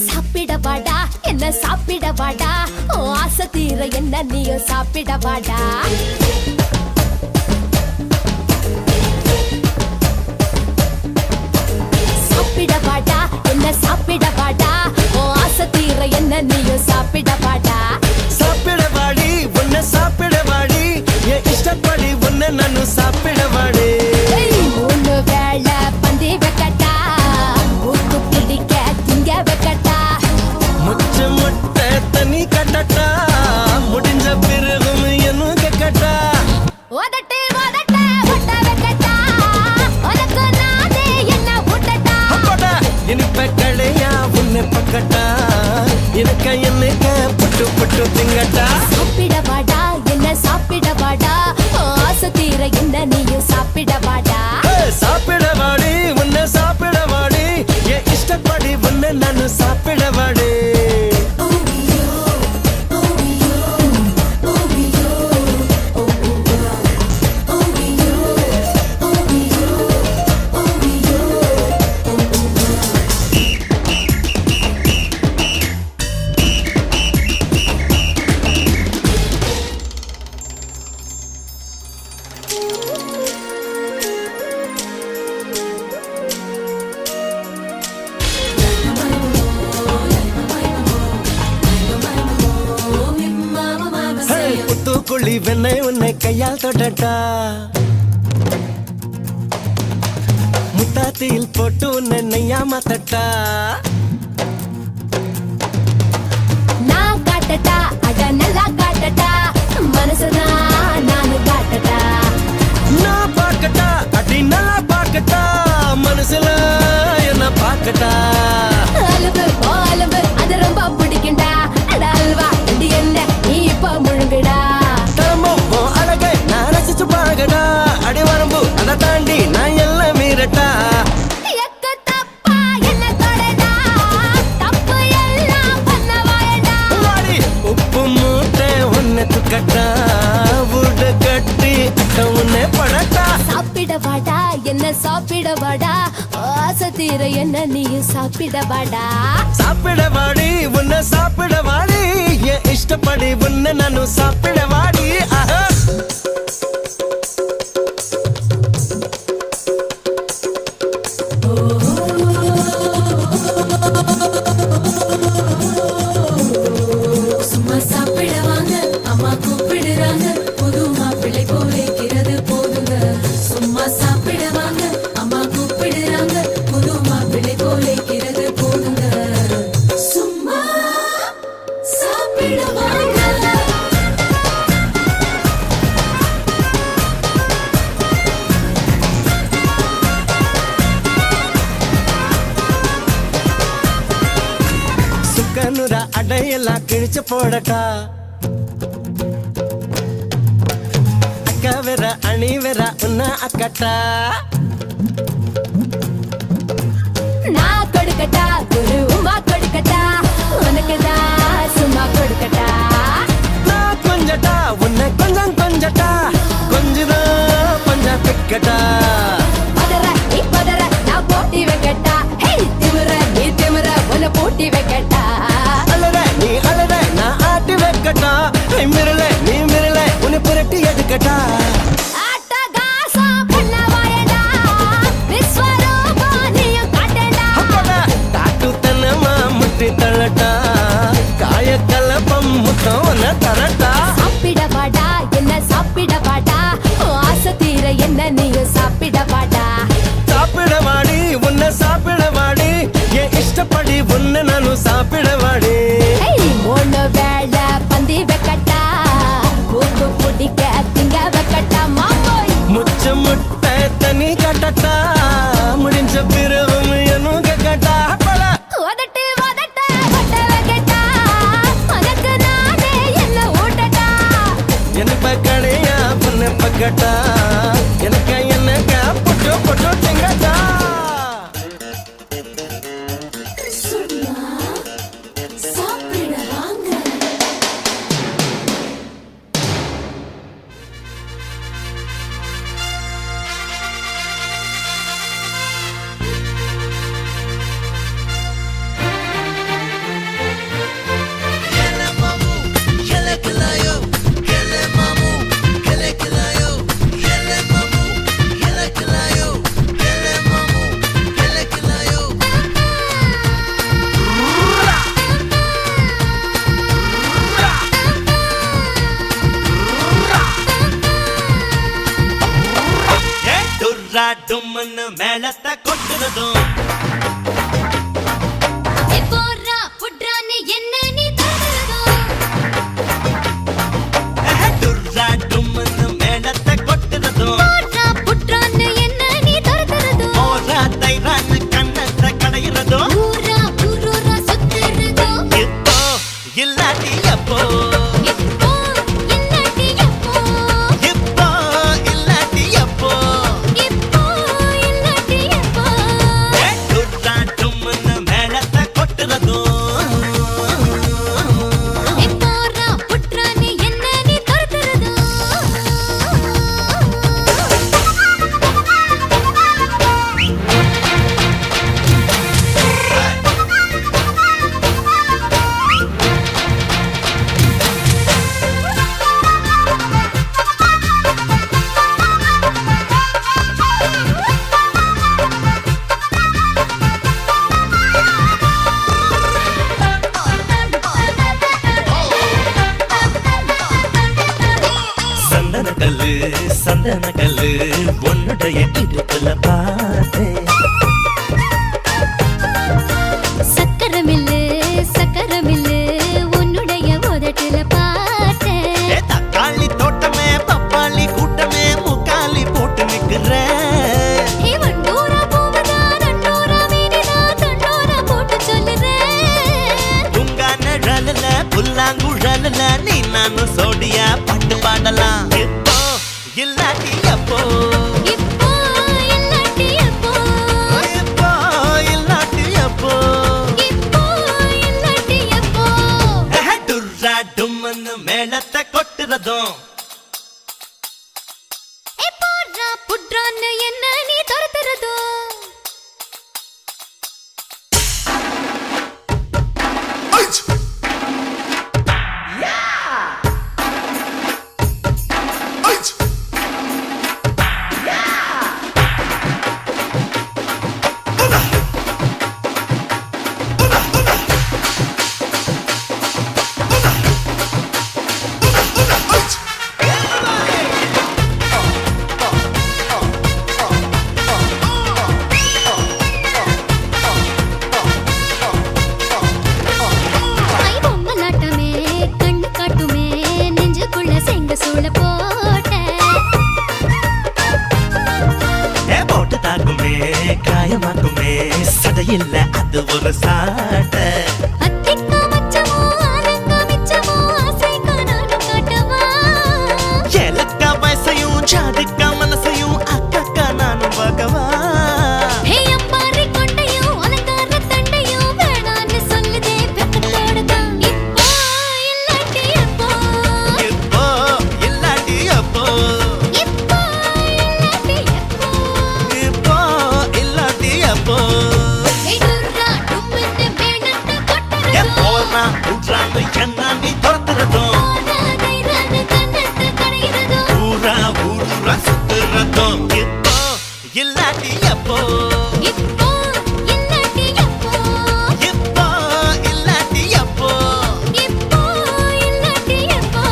சாப்பிட வாடா என்ன சாப்பிட வாடா ஓ ஆசை தீர என்ன நீயும் சாப்பிட வாடா என்ன சாப்பிட வாடா ஓ ஆசை தீர என்ன நீயும் சாப்பிட வாடா சாப்பிட வாடி உன்னை சாப்பிட வாடி என் இஷ்டப்படி உன்னை நானும் சாப்பிட வாடி மூணு வேளை பந்தி வைக்கட்டா ஊத்து பிடிக்க திங்க வைக்கட்டா முச்ச முட்டை தண்ணி கட்டட்டா முடிஞ்ச பிறகும் என்ன கேட்கட்டா உதட்டு உதட்ட ஒட்ட வைக்கட்டா உனக்கு நானே என்ன ஊட்டட்டா அப்படா இனிப்ப கடையா உன்னை பக்கட்டா எனக்கு என்னைக்க புட்டு புட்டு திங்கட்டா சாப்பிட வாடா என்ன சாப்பிட வாடா ஓ ஆசை தீர என்ன நீயும் சாப்பிட வாடா சாப்பிட வாடி உன்னை சாப்பிட வாடி என் இஷ்டப்படி உன்னை நானும் சாப்பிட வாடி புத்துக்குழி வெண்ணை உன்னை கையால் தொடட்டா முட்டாத்தியில் போட்டு உன்னை நெய்யா மாத்தட்டா நான் காட்டட்டா அட நல்லா காட்டட்டா மனசுதான் நானு காட்டட்டா நான் பார்க்கட்டா அடி நல்லா பார்க்கட்டா மனசுல என்ன பார்க்கட்டா அலும்பு ஓ அலும்பு அது ரொம்ப பிடிக்கும்டா அட அல்வா இது என்ன நீ இப்ப முழுங்குடா தரமும் உன் அழகை நான் ரசிச்சு பழகடா அடி வரம்பு அதை தாண்டி நான் எல்லாம் மீறட்டா எக்கு தப்பா என்ன தொடடா தப்பு எல்லாம் பண்ண வாயடா வாடி உப்பு மூட்டை உன்னை துக்கட்டா வீடு கட்டி அட்ட உன்னை படட்டா சாப்பிட வாடா என்ன சாப்பிட வாடா ஆசை தீர என்ன நீயும் சாப்பிட வாடா சாப்பிட வாடி உன்னை சாப்பிட வாடி என் இஷ்டப்படி உன்னை நானும் சாப்பிட வாடி ஆஹா சும்மா சாப்பிட வாங்க அம்மா கூப்பிடுறாங்க புது மாப்பிள்ளை போலிக்கிறது போதுங்க சும்மா சாப்பிட வாங்க அம்மா கூப்பிடுறாங்க புது மாப்பிள்ளை போலிக்கிறது போதுங்க சும்மா சாப்பிட வாங்க சுக்கனுரா அடையெல்லாம் கிழிச்சு போடட்டா அக்கா வேற அணி வேற உன்ன அக்கட்டா நான் கொடுக்கட்டா குரு உமா கொடுக்கட்டா உனக்குதான் சும்மா கொடுக்கட்டா நான் கொஞ்சட்டா உன்னை கொஞ்சம் கொஞ்சட்டா கொஞ்சதான் கொஞ்சம் பிக்கட்டா பதற நீ பதற நான் போட்டி வைக்கட்டா ஹே திமிர நீ திமிர உன்னை போட்டி வைக்கட்டா அலற நீ அலற நான் ஆட்டி வைக்கட்டா மிரல நீ மிரல உன்னை புரட்டி எடுக்கட்டா ஆட்டகாசம் பண்ண வாயடா விஸ்வரூபம் நீயும் காட்டடா அப்படா காட்டு தனமா முட்டி தள்ளட்டா காய கலப்பம் முத்தம் உன்னை தரட்டா சாப்பிட வாடா என்ன சாப்பிட வாடா உன் ஆசை தீர என்ன நீயும் சாப்பிட வாடா சாப்பிட வாடி உன்னை சாப்பிட வாடி என் இஷ்டப்படி உன்னை நானும் சாப்பிட வாடி ஹேய் மூணு வேளை பந்தி வைக்கட்டா கூத்து பிடிக்க திங்க வைக்கட்டா மாமோய் முச்ச முட்டை தண்ணி கட்டட்டா முடிஞ்ச பிறகும் என்ன கேட்கட்டா பல உதட்டு உதட்ட ஒட்ட வைக்கட்டா உனக்கு நானே என்ன ஊட்டட்டா எனக்கு கடையா பொண்ணு பக்கட்டா எனக்கு என்ன பொட்டு பொட்டு திங்கட்டா சும்மா சாப்பிட வாங்க Kill டுர்ரா டும்னு மேளத்தை கொட்டுறதும் போறா புட்ரான்னு என்ன நீ தரதோ டுர்ரா டும்னு மேளத்தை கொட்டுறதும் போறா புட்ரான்னு என்ன நீ தரதோ ஓரா தைரான்னு கண்ணத்தை கடையிறதும் ஊரா ஊரூரா சுத்துறதோ இப்போ இல்லாட்டி எப்போ இப்போ இல்லாட்டி எப்போ இப்போ இல்லாட்டி எப்போ இப்போ இல்லாட்டி எப்போ டுர்ரா டும்னு மேளத்தை கொட்டுறதும் போறா புட்ரான்னு என்ன நீ தரதோ சந்தன கல்லு உன்னுடைய இடுப்புல பார்த்தேன் சக்கரமில்லு உன்னுடைய உதட்டுல பார்த்தேன் தக்காளி தோட்டமே பப்பாளி கூட்டமே முக்காலி போட்டு நிக்கிறேன் வண்டூரா போவதா நண்டூரா மீனிதா தண்டூரா போட்டு சொல்லுறேன் உங்க நிழல்ல புல்லாங்குழல்ல நீ நானும் சோடியா பாட்டு பாடலாம் இப்போ இல்லாட்டி எப்போ இப்போ இல்லாட்டி எப்போ இப்போ இல்லாட்டி எப்போ இப்போ இல்லாட்டி எப்போ டுர்ரா டும்னு மேளத்தை கொட்டுறதும் போறா புட்ரான்னு என்ன நீ தரதோ ஐ பொம்மலாட்டமே கண்ணு காட்டுமே நெஞ்சுக்குள்ள செங்க சூள போட்ட போட்டு தாக்குமே காயமாக்குமே சதையில்ல அது ஒரு சாட்டை அத்திக்கா மச்சமோ ஆலங்கா மிச்சமோ ஆசைக்கா நானும் காட்டவா ஏலக்கா வயசையும் ஜாதிக்கா மனசையும் அக்கா நானும் பார்க்கவா ஹே அம்பாரி கொண்டையும் அலங்கார தண்டையும் வேணான்னு சொல்லுதே வெக்கத்தோட தான் இப்போ இல்லாட்டி எப்போ இப்போ இல்லாட்டி எப்போ இப்போ இல்லாட்டி எப்போ இப்போ இல்லாட்டி எப்போ ஹே டுர்ரா டும்னு மேளத்தை கொட்டுறதோ எப்போனா உட்றான்னு என்ன நீ துரத்துறதும் போனா தைரான்னு கண்ணத்தை கடையிறதோ ஊரா ஊரா சுத்துறதும் இப்போ இல்லாட்டி எப்போ இப்போ இல்லாட்டி எப்போ இப்போ இல்லாட்டி எப்போ இப்போ இல்லாட்டி எப்போ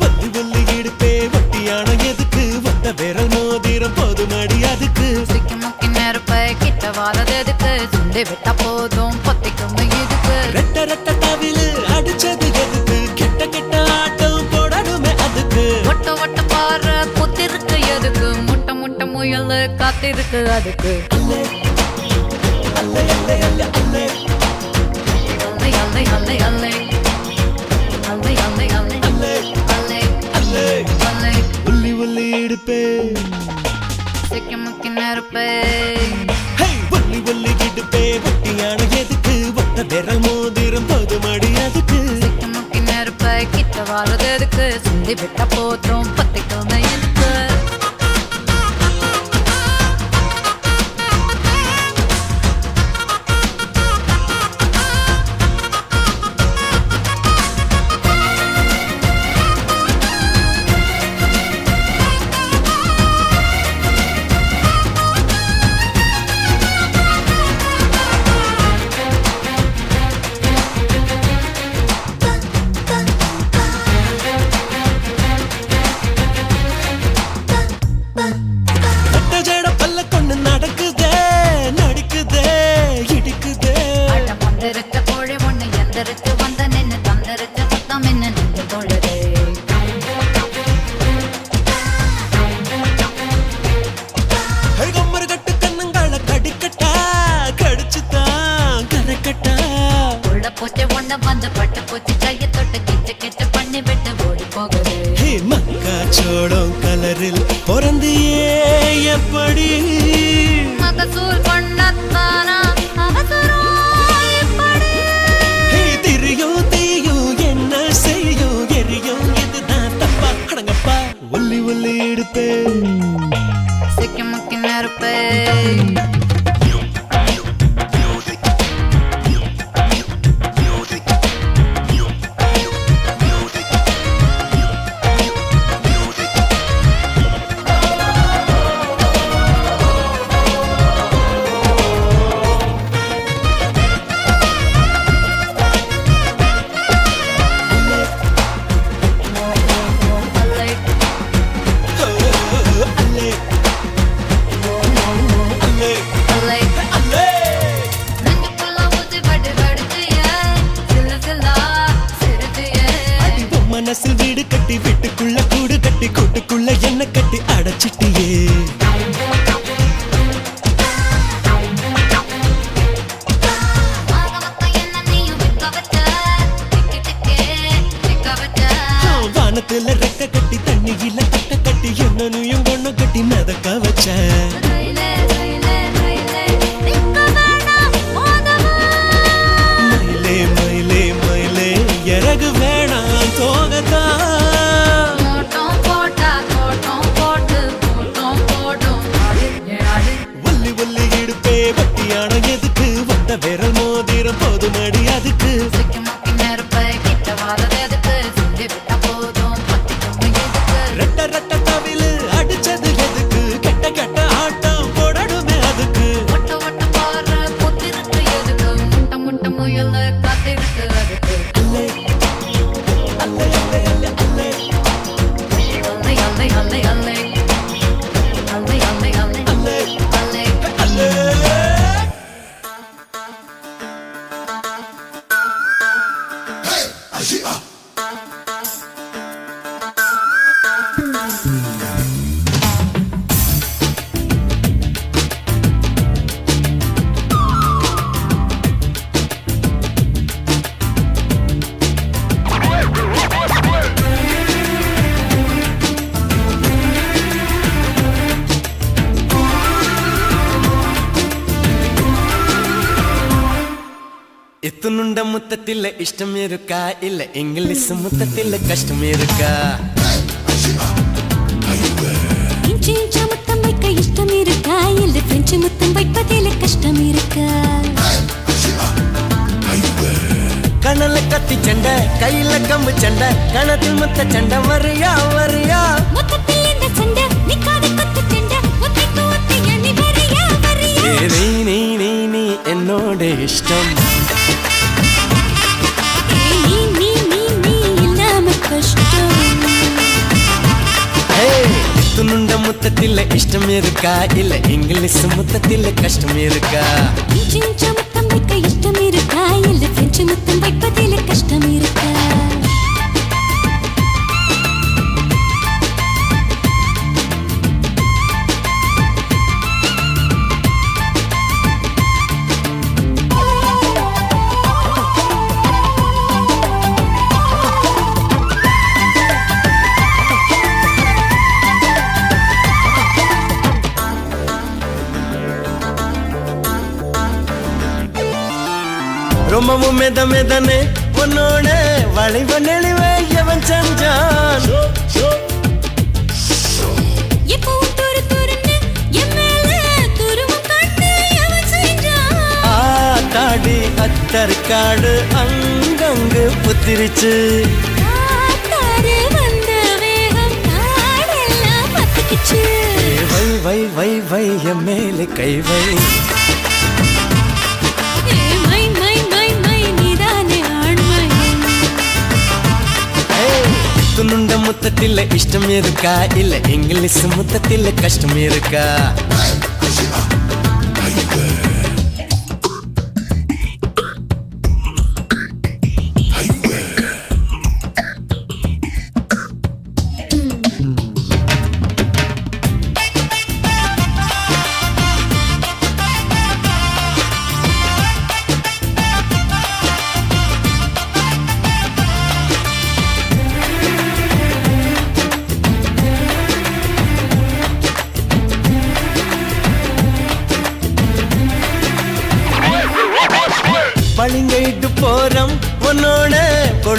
வள்ளி வள்ளி இடுப்பே வட்டியான எதுக்கு வந்த விரல் மோதிரம் போதுமடி அதுக்கு சிக்கி முக்கி நெருப்ப கிட்ட வாழறதுக்கு சுண்டி விட்டா போதும் பொத்திக்கும் இதுக்கு ரெட்ட ரெட்ட தவிலு அடிச்சது எதுக்கு கெட்ட கெட்ட ஆட்டம் போடணுமே அதுக்கு ஒட்ட ஒட்ட பாரு புத்திருக்கு எதுக்கு முட்டை முட்டை முயல் காத்திருக்கு அதுக்கு அல்லை அல்லை அல்லை அல்லை அல்லை அல்லை அல்லை அல்லை அல்லை அல்லை அல்லை அல்லை அல்லை அல்லை அல்லை உள்ளி உள்ளி இடுப்பே சிக்கி முக்கி நெருப்ப ஹே வள்ளி வள்ளி இடுப்பே வட்டியான எதுக்கு வந்த விரல் மோதிரம் போதுமடி அதுக்கு சிக்கி முக்கி நெருப்ப கிட்ட வாழறதுக்கு சுண்டி விட்டா போதும் பொத்திக்கும் இதுக்கு சோளம் கலரில் பிறந்தியே எப்படி மகசூல் பண்ணத்தானா அவசரம் இப்படி ஹே, திரியும் தீயும் என்ன செய்யும் எரியும் இதுதான் தப்பா அடங்கப்பா ஒல்லி ஒல்லி எடுப்பே சிக்கி முக்கி நெருப்பே அல்லே அல்லே அல்லை அல்லே நெஞ்சுக்குள்ள ஊத்தி வடு வடுத்திய சில்லு சில்லா சிறுத்திய மனசில் வீடு கட்டி வீட்டுக்குள்ள கூடு கட்டி கூட்டுக்குள்ள என்ன கட்டி அடைச்சிட்டியே ஆக மொத்தம் என்ன நீயும் விற்க வச்ச டிக்கி டிக்கி டிக்க வச்ச வானத்துல ரெக்க கட்டி தண்ணியில கட்ட கட்டி என்னனையும் கொண்டு கட்டி மிதக்க வச்ச ரயிலே ரயிலே ரயிலே நிக்க வேணாம் மோதவா மயிலே மயிலே மயிலே இறகு வேணாம் தோகத்தான் மோட்டம் போட்டா தோட்டம் போட்டு கூட்டம் போடும் ஏழாடு ஒல்லி ஒல்லி இடுப்பே வட்டியான எதுக்கு வந்த விரல் மோதிரம் போதுமடி அதுக்கு சிக்கி முக்கி நெருப்பை கிட்ட வாரது எதுக்கு சிந்தி விட்டா போதும் பத்தி கொண்டு எதுக்கு ரெட்ட ரெட்ட தவிலு அடிச்சது எதுக்கு கெட்ட கெட்ட ஆட்டம் போடணுமே அதுக்கு ஒட்ட ஒட்ட பாரு பொத்திருக்கு எதுக்கு முட்டை முட்டை முயல் காத்திருக்கு அதுக்கு அல்லே அல்லே அல்லே அல்லே அல்லே அல்லை அல்லை அல்லை அல்லை அல்லை அல்லை அல்லை அல்லே அல்லை அல்லே எத்துணுண்ட முத்தத்தில இஷ்டம் இருக்கா இல்ல இங்கிலீஷ் முத்தத்தில கஷ்டம் இருக்கா இன்ச்சு இன்ச்சா முத்தம் வைக்க இஷ்டம் இருக்கா இல்ல பிரெஞ்சு முத்தம் வைப்பதில் கஷ்டம் இருக்கா கணல கத்தி சண்டை கையில கம்பு சண்டை கணத்தில் முத்த சண்டை வரியா வரியா மொத்தத்தில் இந்த சண்டை நிக்காத கொத்து சண்டை ஒத்தைக்கு ஒத்தைய நீ வரியா வரியா நீ நீ நீ நீ என்னோட இஷ்டம் ஏய், நீ நீ நீ நீ இல்லாம கஷ்டம் துணுண்ட முத்தத்தில இஷ்டம் இருக்கா இல்ல இங்கிலீஷ் முத்தத்தில கஷ்டம் இருக்கா இன்ச்சு இன்ச்சா முத்தம் வைக்க இஷ்டம் இருக்கா இல்ல பிரெஞ்சு முத்தம் வைப்பதில் கஷ்டம் இருக்கா ரொம்பவும் மெத மெதனே உன்னோட வளைவ நெளிவே எவன் செஞ்சான் எப்பவும் துரு துருன்னு என் மேல துருவம் கண்டு எவன் செஞ்சான் ஆத்தாடி அத்தற்காடு அங்கங்கு புத்திரிச்சு காத்தாறு வந்த வேகம் காடெல்லாம் பத்திக்கிச்சு வை வை வை வை என் மேலே கை வை ஏ மை மை மை மை நீதானே ஆண்மை துணுண்ட முத்தத்தில இஷ்டம் இருக்கா இல்ல இங்கிலீஷ் முத்தத்தில கஷ்டம் இருக்கா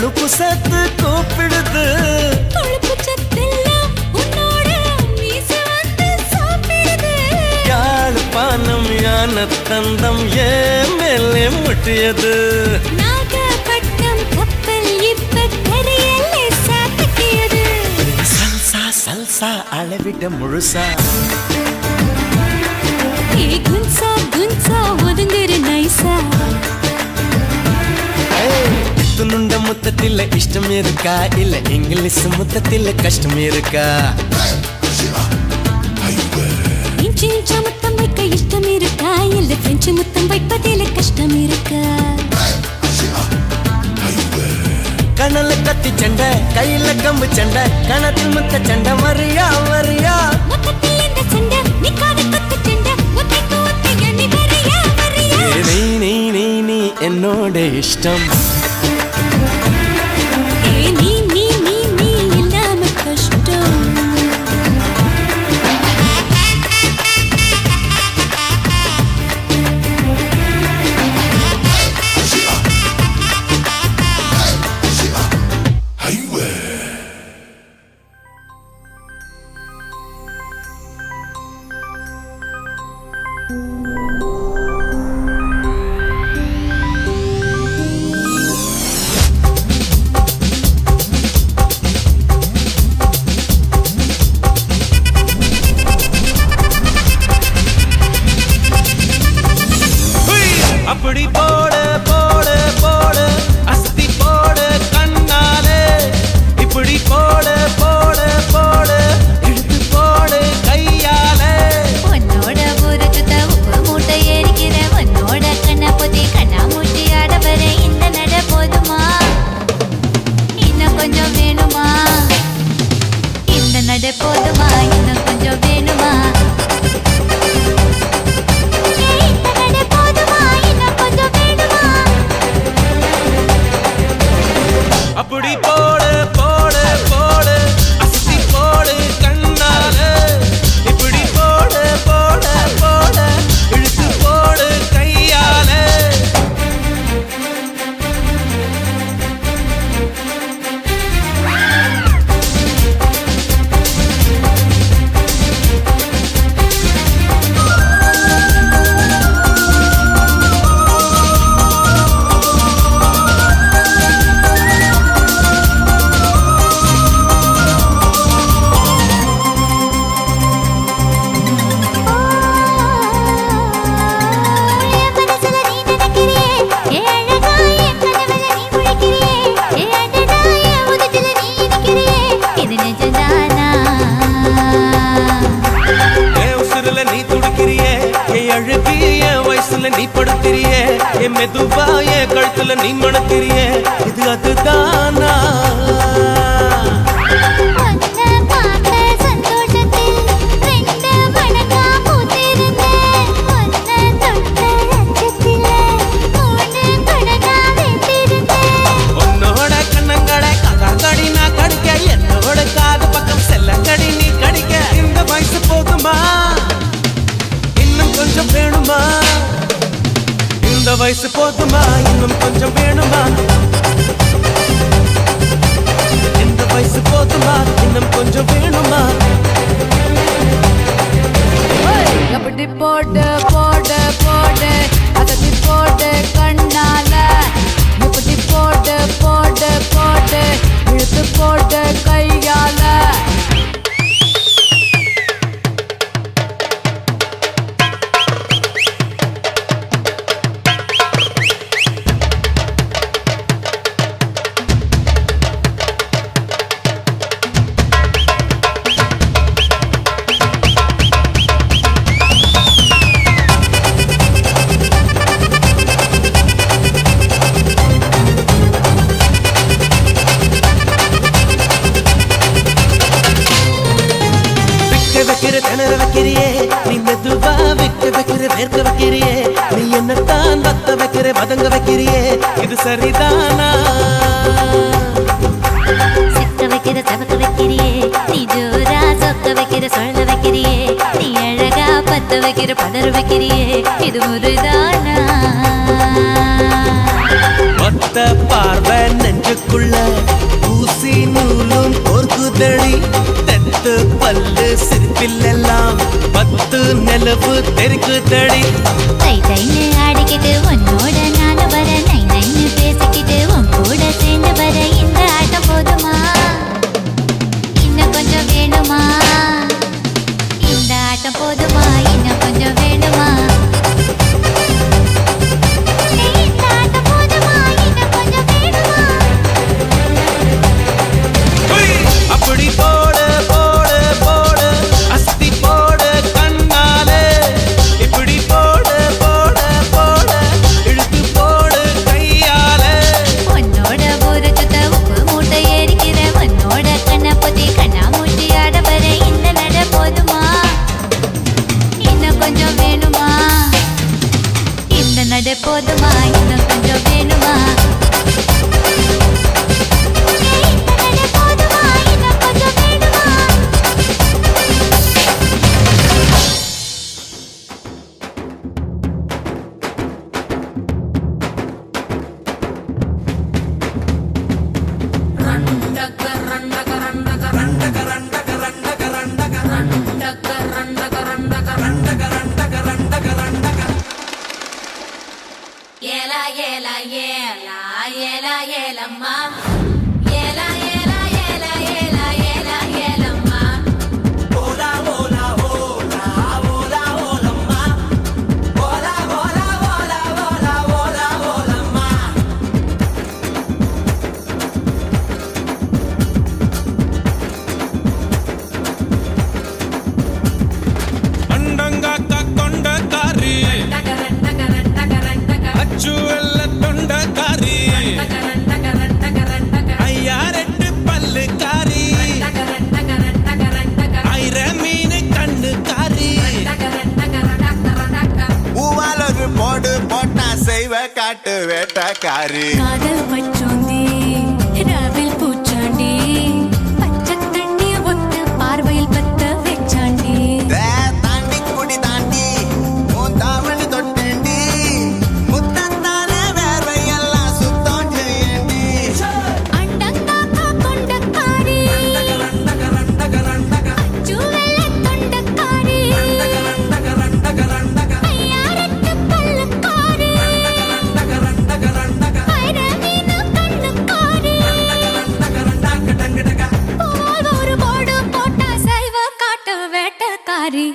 கொழுப்பு சேர்த்து கூப்பிடுது கொழுப்பு சத்தெல்லாம் உன்னோட மீச வந்து சாப்பிடுது யாழ்ப்பாணம் யான தந்தம் ஏன் மேலே முட்டியது நாகப்பட்டினம் கப்பல் இப்ப கரையிலே சாத்திக்கியது சல்சா சல்சா அளவிட முழுசா ஏ குன்சா குன்சா ஒதுங்குற நைசா துணுண்ட முத்தத்தில இஷ்டம் இருக்கா இல்ல இங்கிலீஷ் முத்தத்தில கஷ்டம் இருக்கா இஞ்சி இஞ்சா முத்தம் வைக்க இஷ்டம் இருக்கா இல்ல பிரெஞ்சு முத்தம் வைப்பதில கஷ்டம் இருக்கா கணல கத்தி சண்டை கையில கம்பு சண்டை கணத்தில் முத்த சண்டை வரியா வரியா மொத்தத்தில் இந்த சண்டை நிக்காத கொத்து சண்டை ஒத்தைக்கு ஒத்தைய நீ வரியா வரியா நீ நீ நீ நீ என்னோட இஷ்டம் ஏ நீ நீ நீ நீ இல்லாம கஷ்டம் அப்படி போடு போடு போடு அஸ்தி போடு கண்ணாலே இப்படி போடு போடு போடு இழுத்து போடு கையாலே உன்னோட ஊருக்கு உப்பு மூட்டை ஏறிக்கிற உன்னோட கண்ணை பொத்தி கண்ணா மூட்டி ஆட வர இந்த நட போதுமா இன்னும் கொஞ்சம் வேணுமா இந்த நட போதுமா இன்னும் கொஞ்சம் வேணுமா அப்படி போடு போடு போடு அஸ்தி போடு கண்ணாலே இப்படி போடு போடு போடு இழுத்து போடு கையாலே நீ படுத்திரியே என் மெதுவா என் கழுத்துல நீ மணத்திரியே இது அதுதானா உன்னோட கண்ணங்களை கடி நான் கடிக்க என்னோட காது பக்கம் செல்லங்கடி நீ கடிக்க இந்த வயசு போதுமா இன்னும் கொஞ்சம் வேணுமா இந்த வயசு போதுமா இன்னும் கொஞ்சம் வேணுமா இந்த வயசு போதுமா இன்னும் கொஞ்சம் வேணுமா அப்படி போடு போடு போடு அதட்டி போடு கண்ணால இப்படி போடு போடு போடு இழுத்து போடு கையால திணற வைக்கிறியே நீ மெதுவா வைக்க வைக்கிற வேர்க்க வைக்கிறியே நீ என்னத்தான் வத்த வைக்கிற வதங்க வைக்கிறியே இது சரிதானா சிக்க வைக்கிற தவக்க வைக்கிறியே நீ ஜோரா சொக்க வைக்கிற சொல்ல வைக்கிறியே நீ அழகா பத்த வைக்கிற பதற வைக்கிறியே இது முருதானா ஒத்த பார்வை நெஞ்ச நெஞ்சுக்குள்ள ஊசி நூலும் கோர்க்குதடி தெத்து பல்லு சிரிப்பிலெல்லாம் 10 நிலவு தெருக்குதடி தை தைன்னு ஆடிக்கிட்டு உன்னோட நானும் வர நை நைன்னு பேசிக்கிட்டு உன் கூட சேர்ந்து வர இந்த ஆட்டம் போதுமா இன்னும் கொஞ்சம் வேணுமா இந்த ஆட்டம் போதுமா இன்னும் கொஞ்சம் வேணுமா இந்த ஆட்டம் போதுமா இன்னும் கொஞ்சம் வேணுமா அப்படி போடு போடு போடு அஸ்தி போடு கண்ணாலே இப்படி போடு போடு போடு இழுத்து போடு கையாலே உன்னோட ஊரு சுத்த உப்பு மூட்டை ஏறிக்கிற உன்னோட கண்ணை பொத்தி கண்ணா மூட்டி ஆட வர இந்த நட போதுமா இன்னும் கொஞ்சம் வேணுமா இந்த நட போதுமா இன்னும் கொஞ்சம் வேணுமா இந்த நட போதுமா இன்னும் கொஞ்சம் வேணுமா ஏலா ஏலா ஏலா ஏலா ஏலம்மா ஏலா ஏலா ஏலா ஏலா ஏலா ஏலம்மா ஓலா ஓலா ஓலா ஓலா ஓலம்மா ஓலா ஓலா ஓலா ஓலா ஓலா ஓலம்மா அண்டங்காக்கா கொண்டக்காரி அச்சு வெள்ள தொண்டக்காரி ஐயாரெட்டு பல்லுக்காரி ஐர மீன் கண்ணுக்காரி பூவாலொரு போடு போட்டா செய்வ காட்டு வேட்டக்காரி காதல் பச்சோந்தி ராவில் பூச்சாண்டி பச்சை தண்ணிய ஒத்த பார்வையில் பத்த வெச்சாண்டி தாண்டி குடி தாண்டி உன் தாவணி தொட்டேண்டி முத்தத்தான வேர்வையெல்லாம் சுத்தம் செய்யண்டி அண்டங்காக்கா கொண்டக்காரி அச்சு வெள்ள தொண்டக்காரி ஐயாரெட்டு பல்லுக்காரி ஐர மீனு கண்ணுக்காரி போல் ஒரு போடு போட்டா சைவ காட்டு வேட்டக்காரி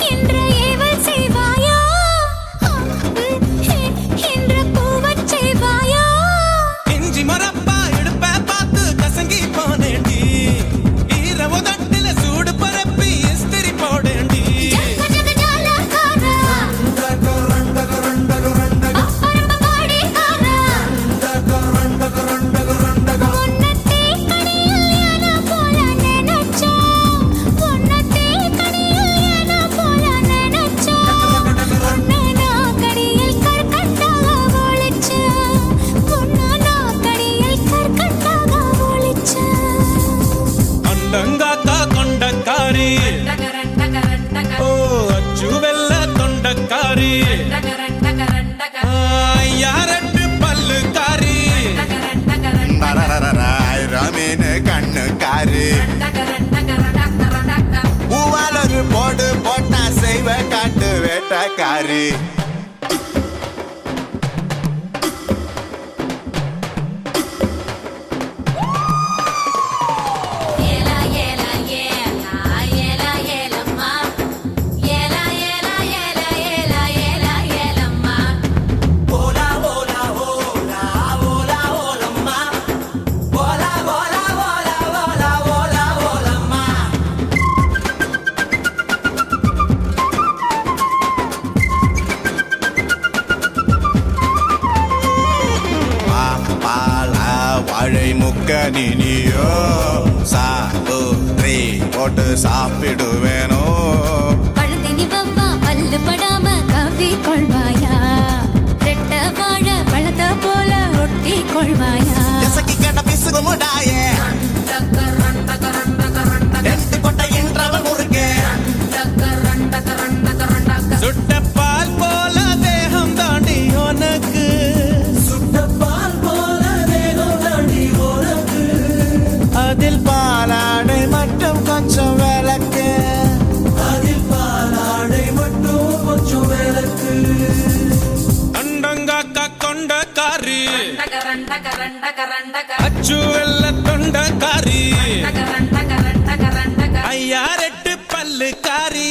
என்ற ஏவல் செய்வாயா என்ற கூவச் செய்வாயா இஞ்சி மரப்பா இடுப்ப பார்த்து கசங்கி போனேண்டி ஈரவு தட்டில சூடு பரப்பி இஸ்திரி போடேண்டி ஜகஜாலகாரா அப்பரம்ப பாடிகாரா உன்னத்தே கனியில் யானா போல நினைச்சா உன்னத்தே கனியில் யானா போல நினைச்சா உன்னனா கடியில் கற்கண்டாக ஒளிச்சா உன்னனா கடியில் கற்கண்டாக ஒளிச்சா அண்டங்காக்கா கொண்டக்காரி ஓ அச்சு வெள்ள தொண்டக்காரி ஐயாரெட்டு பல்லுக்காரி மீன் கண்ணுக்காரி பூவாலொரு போடு போட்டா செய்வ காட்டு வேட்டக்காரி ஏலா ஏலா ஏலா ஏலா ஏலம்மா ஏலா ஏலா ஏலா ஏலா ஏலா ஏலம்மா ஓலா ஓலா ஓலா ஓலா ஓலம்மா ஓலா ஓலா ஓலா ஓலா ஓலா ஓலம்மா வாழை முக்க நீனியோ சாப்பிடு போட்டு சாப்பிடுவேனோ பழுதினி வவ்வா பல்லு படாம கவ்வி கொள்வாயா ரெட்ட வாழ பழத்த போல ஒட்டி கொள்வாயா எசக்கி கேட்ட பிசுகு முடாயே ரெண்டு கொட்டை என்றவள் முறுக்கே சுட்ட பால் போல தேகம் தாண்டி உனக்கு சுட்ட பால் போல தேகம் தாண்டி உனக்கு அதில் பாலாடை மட்டும் கொஞ்சம் விளக்கு அதில் பாலாடை மட்டும் கொஞ்சம் விளக்கு அண்டங்காக்கா கொண்ட காரி அச்சு வெள்ள தொண்ட காரி ஐயா ரெட்டு பல்லு காரி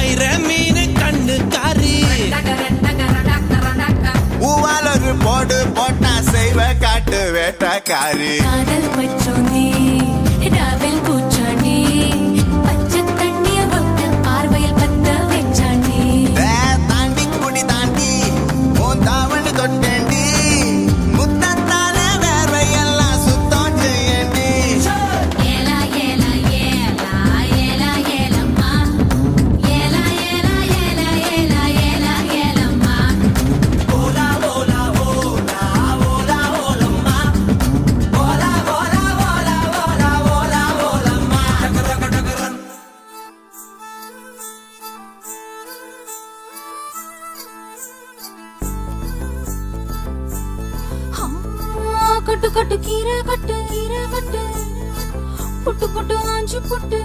ஐர மீன் கண்ணு காரி பூவாலொரு போடு போட்டா செய்வ காட்டு வேட்டக்காரி காதல் பற்றோனே ராவில் பூச்சானே பச்சை தண்ணிய ஒத்த பார்வையில் பத்த வெச்சானே தாண்டி குடி தாண்டி உன் தாவணி தொட்டேண்டி முத்தத்தால வேர்வையெல்லாம் சுத்தம் செய்யண்டி ஏலா ஏலா ஏலா ஏலா ஏலம்மா ஏலா ஏலா ஏலா ஏலா ஏலா ஏலம்மா ஓலா ஓலா ஓலா ஓலா ஓலம்மா ஓலா ஓலா ஓலா ஓலா ஓலா ஓலம்மா கட்டு கட்டு கீரை கட்டு புட்டு புட்டு ஆஞ்சு புட்டு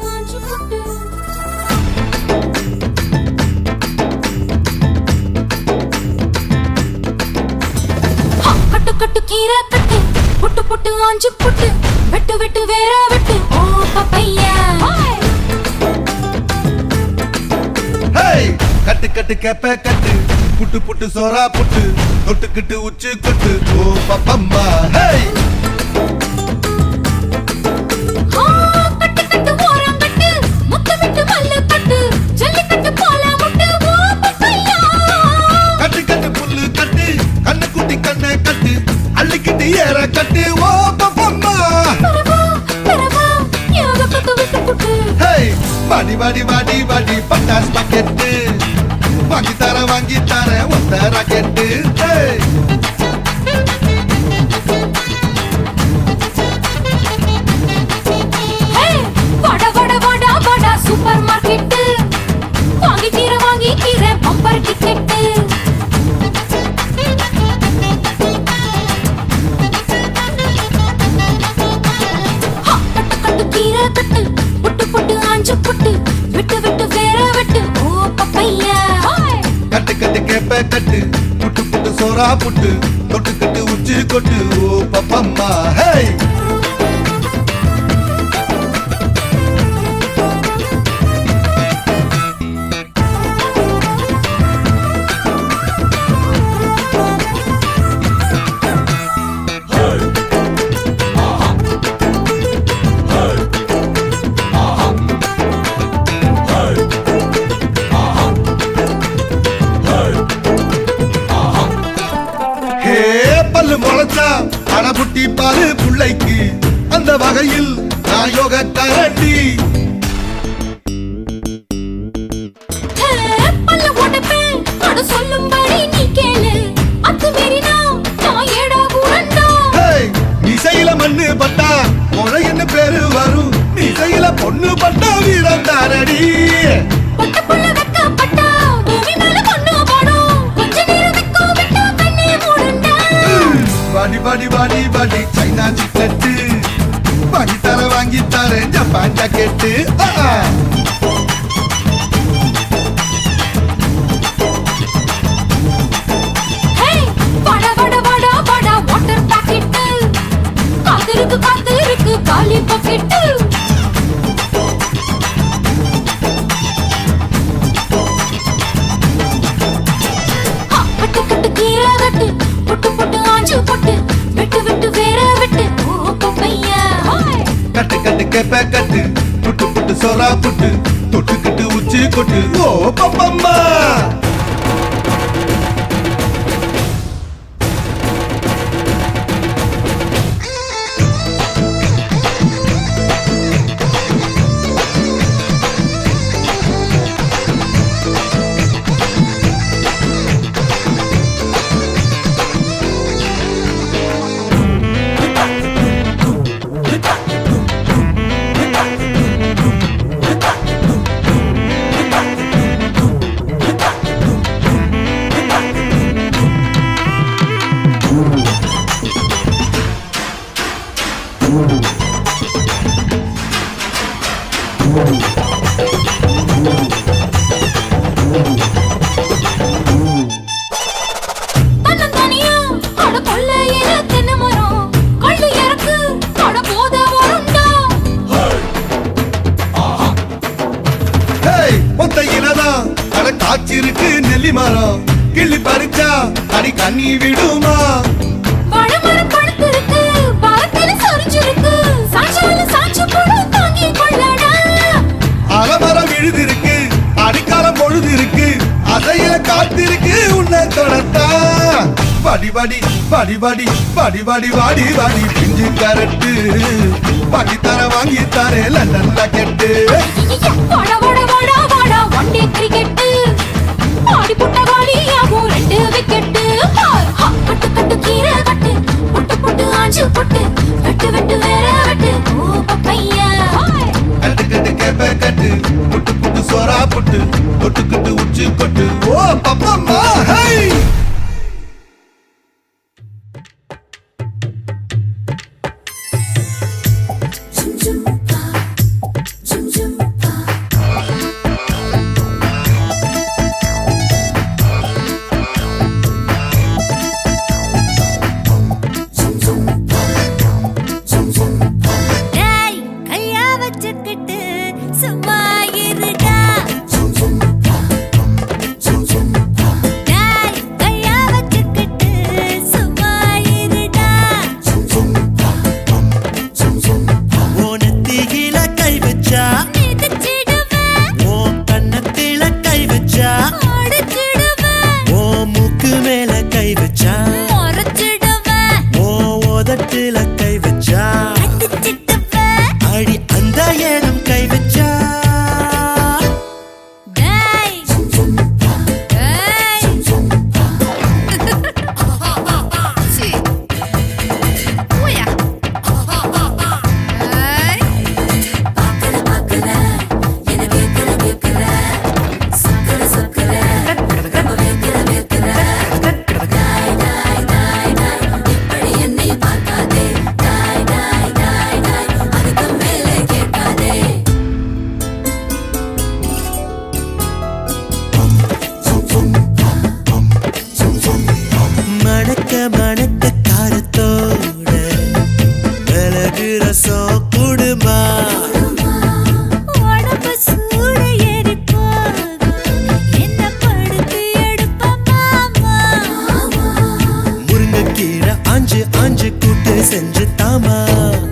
கட்டு கட்டு கீரை கட்டு புட்டு புட்டு ஆஞ்சு புட்டு வெட்டு வெட்டு வேற வெட்டு ஓ பப்பையா கட்டு கட்டு கேப்ப கட்டு புட்டு புட்டு சோறா புட்டு தொட்டுக்கிட்டு உச்சி கொட்டு ஓ பப்பம்மா கட்டு கட்டு ஓரம் கட்டு முத்து விட்டு மல்லு கட்டு ஜல்லிக்கட்டு போல முட்டு ஓ பப்பையா கட்டு கட்டு புல்லு கட்டு கண்ணு குட்டி கண்ணை கட்டு அள்ளிக்கிட்டு ஏற கட்டு ஓ பப்பம்மா பெறவா யோக கட்டு விட்டு புட்டு வாடி வாடி வாடி வாடி பட்டாஸ் பாக்கெட்டு வாங்கி தர ஒத்த ராக்கெட்டு வட வட வட வட சூப்பர் மார்க்கெட் வாங்கி கீரை பம்பர் டிக்கெட் கட்டு கட்டு கீரை கட்டு புட்டு புட்டு ஆஞ்சு புட்டு விட்டு விட்டு வேற வெட்டு ஓ பப்பையா கட்டு கட்டு கேப்ப கட்டு புட்டு புட்டு சோறா புட்டு தொட்டுக்கிட்டு உச்சி கொட்டு ஓ பப்பம்மா பல்லு முளைச்சா அடபுட்டி பாரு புள்ளைக்கு அந்த வகையில் நான் யோக கரண்டி பல்ல உடைப்பேன் அட சொல்லும்படி நீ கேளு அத்து மீறினா நான் ஏடா கூடண்டா இசையில மண்ணு பட்டா முறைன்னு பேரு வரும் இசையில பொண்ணு பட்டா வீரம் தாரடி பட்ட புள்ள வெக்கப்பட்டா பூமி மேல பொண்ணு போடும் கொஞ்ச நேரம் வெக்கோ விட்டா கண்ணே மூடுண்டா வாடி வாடி வாடி வாடி சைனா சிக்கெட்டு வாங்கி தர ஜப்பான் ஜாக்கெட்டு வட வட வட வட வாட்டர் பாக்கெட் காத்து இருக்கு காலி பாக்கெட் கட்டு கட்டு கீரை கட்டு புட்டு புட்டு ஆஞ்சு புட்டு விட்டு விட்டு வேற விட்டு ஓ பப்பையா கட்டு கட்டு கேப்ப கட்டு புட்டு புட்டு சோறா புட்டு தொட்டுக்கிட்டு உச்சி கொட்டு ஓ பப்பம்மா அடி கண்ணி விடுமா வாழைமரம் பழுத்திருக்கு, வாரத்தில சொரிஞ்சிருக்கு, சாஞ்சாலும் சாஞ்சு போடு தாங்கி கொள்ளடா. அலமரம் விழுதிருக்கு அடிக்காலம் பொழுது இருக்கு அதையில காத்திருக்கு உன்னை தொடத்தா படி படி படி படி படி படி வாடி வாடி பிஞ்சு கரட்டு படி தர வாங்கி தரே லண்டன்ல கெட்டு வாடா வாடா வாடா வாடா ஒன் டே கிரிக்கெட் ஆடி புட்ட காலியாகும் 2 விக்கெட். கட்டு கட்டு கீரை கட்டு புட்டு புட்டு ஆஞ்சு புட்டு வெட்டு வெட்டு வேற வெட்டு ஓ பப்பையா. கட்டு கட்டு கேப்ப கட்டு புட்டு புட்டு சோரா புட்டு கொட்டு கட்டு உச்சி கொட்டு ஓ பப்பம்மா ஹை டேய் கையா வச்சுக்கிட்டு சும்மா இருடா. டேய் கையா வச்சுக்கிட்டு சும்மா இருடா. ஓனத்தியில கை வச்சா மிதிச்சிடுவேன், ஓ கண்ணத்தில கை வச்சா ஓடிச்சிடுவேன், ஓ மூக்கு மேல கை வச்சா முறைச்சிடுவேன், ஓ உதட்டுல கை வச்சா அடிச்சிடுவேன். அடி அந்த ஏனம் கை வச்சா டேய் டேய் சீ ஓயா டேய் பாக்கற என்ன கேக்குற சக்கர சக்கர நம்ம வேக்கிற டாய் டாய் டாய் டாய் இப்படி என்னை பார்க்காதே டாய் டாய் டாய் டாய் அதுக்கு மேலே கேட்காதே. மணக்க மணக்க காரத்தோட மிளகு ரசம் குடுமா உடம்பு சூடு ஏறி போகும், என்ன படுத்து எடுப்ப மாமா. முருங்கைக்கீரை ஆஞ்சு ஆஞ்சு கூட்டு செஞ்சு தாமா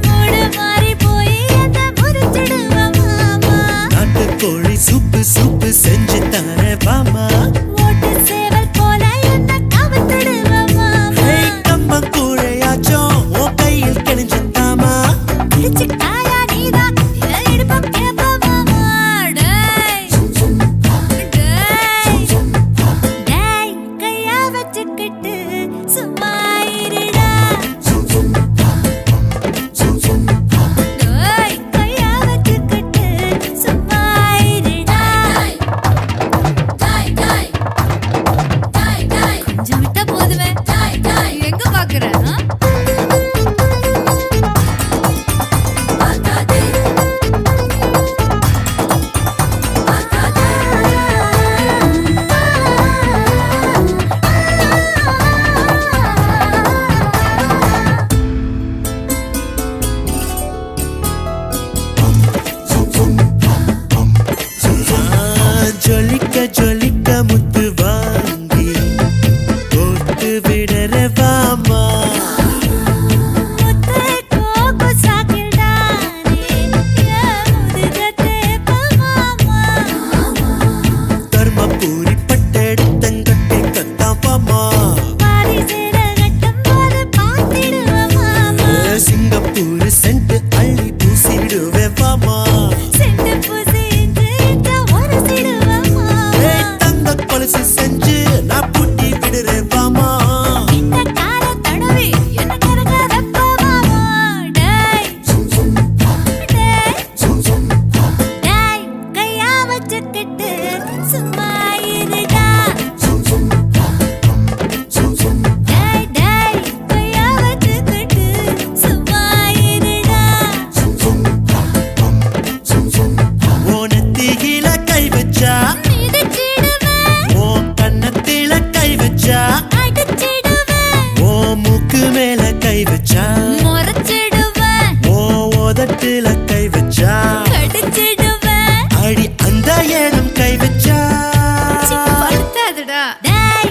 மூடு மாறி போய் என்ன முறிச்சிடுவ மாமா. நாட்டுக்கோழி சூப்பு சூப்பு செஞ்சு தானே வாமா ஓட்டு சேவல் போல என்ன கவுத்திடுவ மாமா. கம்பம் கூழையாச்சும் உன் கையில் கிழிஞ்சு தாமா பிடிச்சு காயா நீதான் என் இடுப்பம் கேப்ப மாமா. டேய் டேய் டேய் கையா வச்சுக்கிட்டு சும்மா இருடா. டேய் கையா வச்சுக்கிட்டு சும்மா இருடா. கொஞ்சம் விட்டா போதுமே. எங்க பாக்குற ஜொலிக்க ஜொலிக்க முத்து வாங்கி கோத்து விடற வாமா முத்தை கோகு சாக்கிடானே என் முதுகத்தை மாமா. தர்மபுரி பட்டெடுத்தங்கட்டி கத்தாம் வாமா பாரி சேர கட்டும் போது பார்த்திடுவ மாமா. சிங்கப்பூர் சென்ட் அள்ளி பூசிடுவே வாமா செண்டு பூசி இன்று இன்று உரசிடுவ மாமா. தங்க கொலுசு செஞ்சு நான் பூட்டி விடுறேன் வாமா இந்த கால தடவி என்ன கரக வெப்ப மாமா. டேய் டேய் டேய் கையா வச்சுக்கிட்டு சும்மா இருடா. டேய் டேய் கையா வச்சுக்கிட்டு சும்மா இருடா. ஓனத்தியில கை வச்சா மிதிச்சிடுவேன், ஓ கண்ணத்தில கை வச்சா அடிச்சிடுவேன், ஓ மூக்கு மேல கை வச்சா முறைச்சிடுவேன், ஓ உதட்டுல கை வச்சா கடிச்சிடுவேன். அடி அந்த ஏனம் கை வச்சா படுத்தாதுடா. டேய்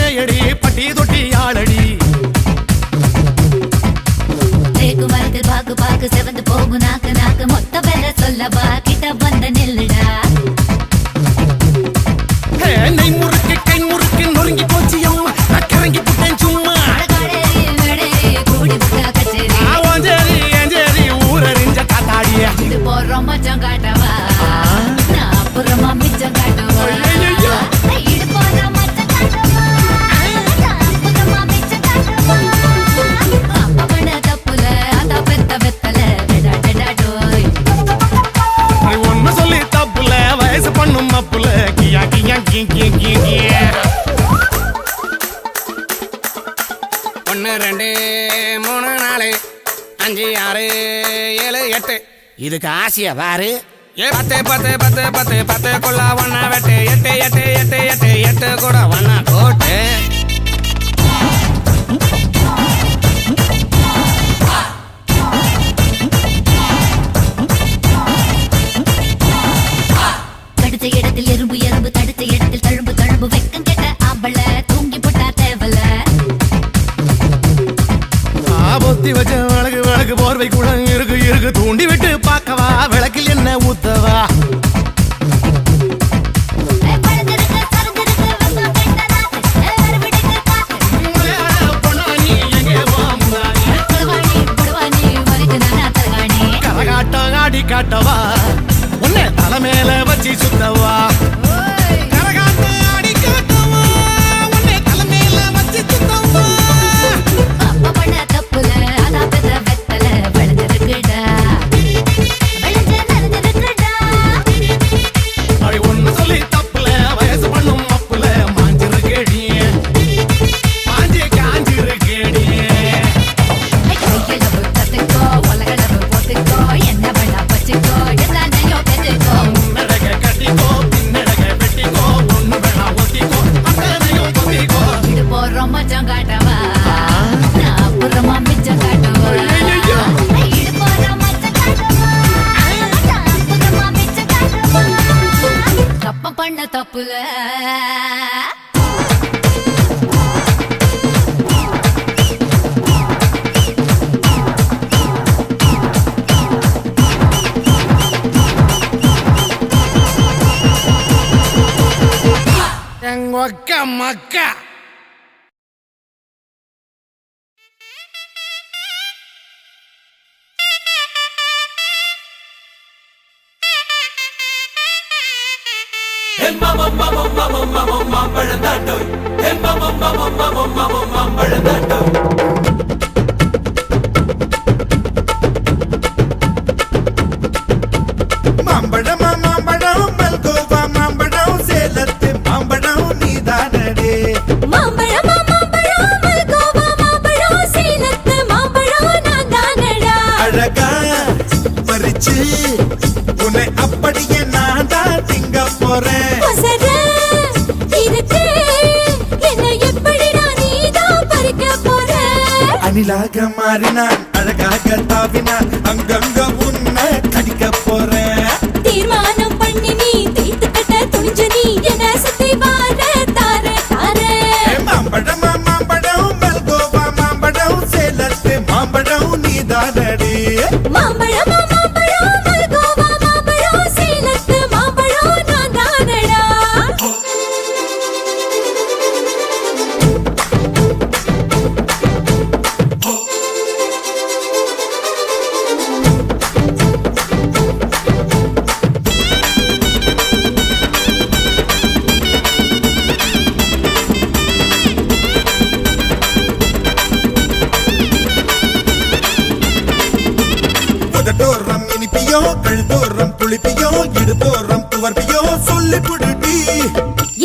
மேயடி பட்டி தொட்டி ஆளடி தேக்கு வரது பாக்கு பாக்கு செவந்து போகும் நாக்கு நாக்கு மொத்த பேர சொல்லவா கிட்ட வந்த நெல்லுடா நெய் முறுக்கு கை முறுக்கு நொறுங்கி போச்சு அம்மா நான் கிறங்கி புட்டேன் சும்மா அடகாடேரி மேடேரி கூடி புட்டா கச்சேரி ஆவாஞ்சேரி ஏஞ்சேரி ஊரறிஞ்ச காத்தாடிய இது போறோம் மச்சம் காட்டவா நான் அப்புறமா மிச்சம் காட்டுவா இது போறோம் மச்சம் காட்டவா நான் அப்புறமா மிச்சம் காட்டுவா அப்ப பண்ண தப்புல அத பெத்த வெத்தல டடா டடா டோய் ஒன்னு சொல்லி தப்புல வயசு பண்ணும் மப்புல கியா கியா கி கி கி கியா 1 2 3 4 5 6 7 8 இதுக்கு ஆசையா பாரு 10 10 10 10 10 கொள்ள ஒன்னா வெட்டு 8 8 8 8 8 கூட ஒன்னா கோட்டு கடிச்ச இடத்தில் எறும்பு எறும்பு தடுத்த இடத்தில் தழும்பு தழும்பு வெக்கம் கெட்ட ஆம்பள தூங்கி போட்டா தேவல பொத்தி வச்ச வழக்கு வழக்கு போர்வை கூட இருக்கு இருக்கு தூண்டி விட்டு பார்க்கவா விளக்கில் என்ன ஊத்தவா பழந்திருக்கு சரந்திருக்கு வெப்பம் கெட்ட நாக்கு அறுவடைக்கு காக்கு புடுவாணி வரைக்கும் நானா தகாணி கரகாட்டம் ஆடி காட்டவா உன்னை தலை மேல வச்சு சுத்தவா கரகாட்டம் ஆடி காட்டவா உன்னை தலை மேல வச்சு சுத்தவா அப்ப பண்ண தப்புல அதா பெத்த வெத்தல விளைஞ்சிருக்குடா விளைஞ்சு நனைஞ்சிருக்குடா அப்படி ஒண்ணு சொல்லி தப்புல வயசு பண்ணும் அப்புல மாஞ்சிருக்கேடி மாஞ்சி காஞ்சிருக்கேடி கையில புத்தத்துக்கோ உலகளவு போட்டுக்கோ என்ன வேணா வச்சுக்கோ எல்லாத்தையும் பெற்றுக்கோ முன்னடக கட்டிக்கோ பின்னடக வெட்டிக்கோ ஒண்ணு வேணா ஒத்திக்கோ அத்தனையும் பொத்திக்கோ இது போறோம் மச்சம் காட்டவா நான் அப்புறமா மிச்சம் காட்டுவா இது போறோம் மச்சம் காட்டவா நான் அப்புறமா மிச்சம் காட்டுவா தப்ப பண்ண தப்புல எங்கொக்க மக்கா மாம்பழமா மாம்பழம் மல்கோவா மாம்பழம் சேலத்து மாம்பழம் நீதானடே மாம்பழம் மாம்பழம் மல்கோவா மாம்பழம் சேலத்து மாம்பழம் நான் தானடா அழகா பறிச்சு உன்னை அப்படியே நான் தான் திங்க போறேன் ஒசர இருக்கு என்ன எப்படிடா நீதான் பறிக்க போற அணிலாக மாறினான் அழகாக தாவினான் அங்கங்க உன்னை கடிக்க போறேன் தீர்மானம் பண்ணி நீ தீர்த்து கட்ட துணிஞ்சு நீ என்ன சுத்தி வார தார தார மாம்பழமா மாம்பழம் மல்கோவா மாம்பழம் சேலத்து மாம்பழம் நீதானடே மாம்பழம் மாம்பழம் மல்கோவா மாம்பழம் சேலத்து மாம்பழம் நான் தானடா உதட்டோரம் இனிப்பியோ கழுத்தோரம் புளிப்பியோ இடுப்போரம் துவர்ப்பியோ சொல்லி புடுடி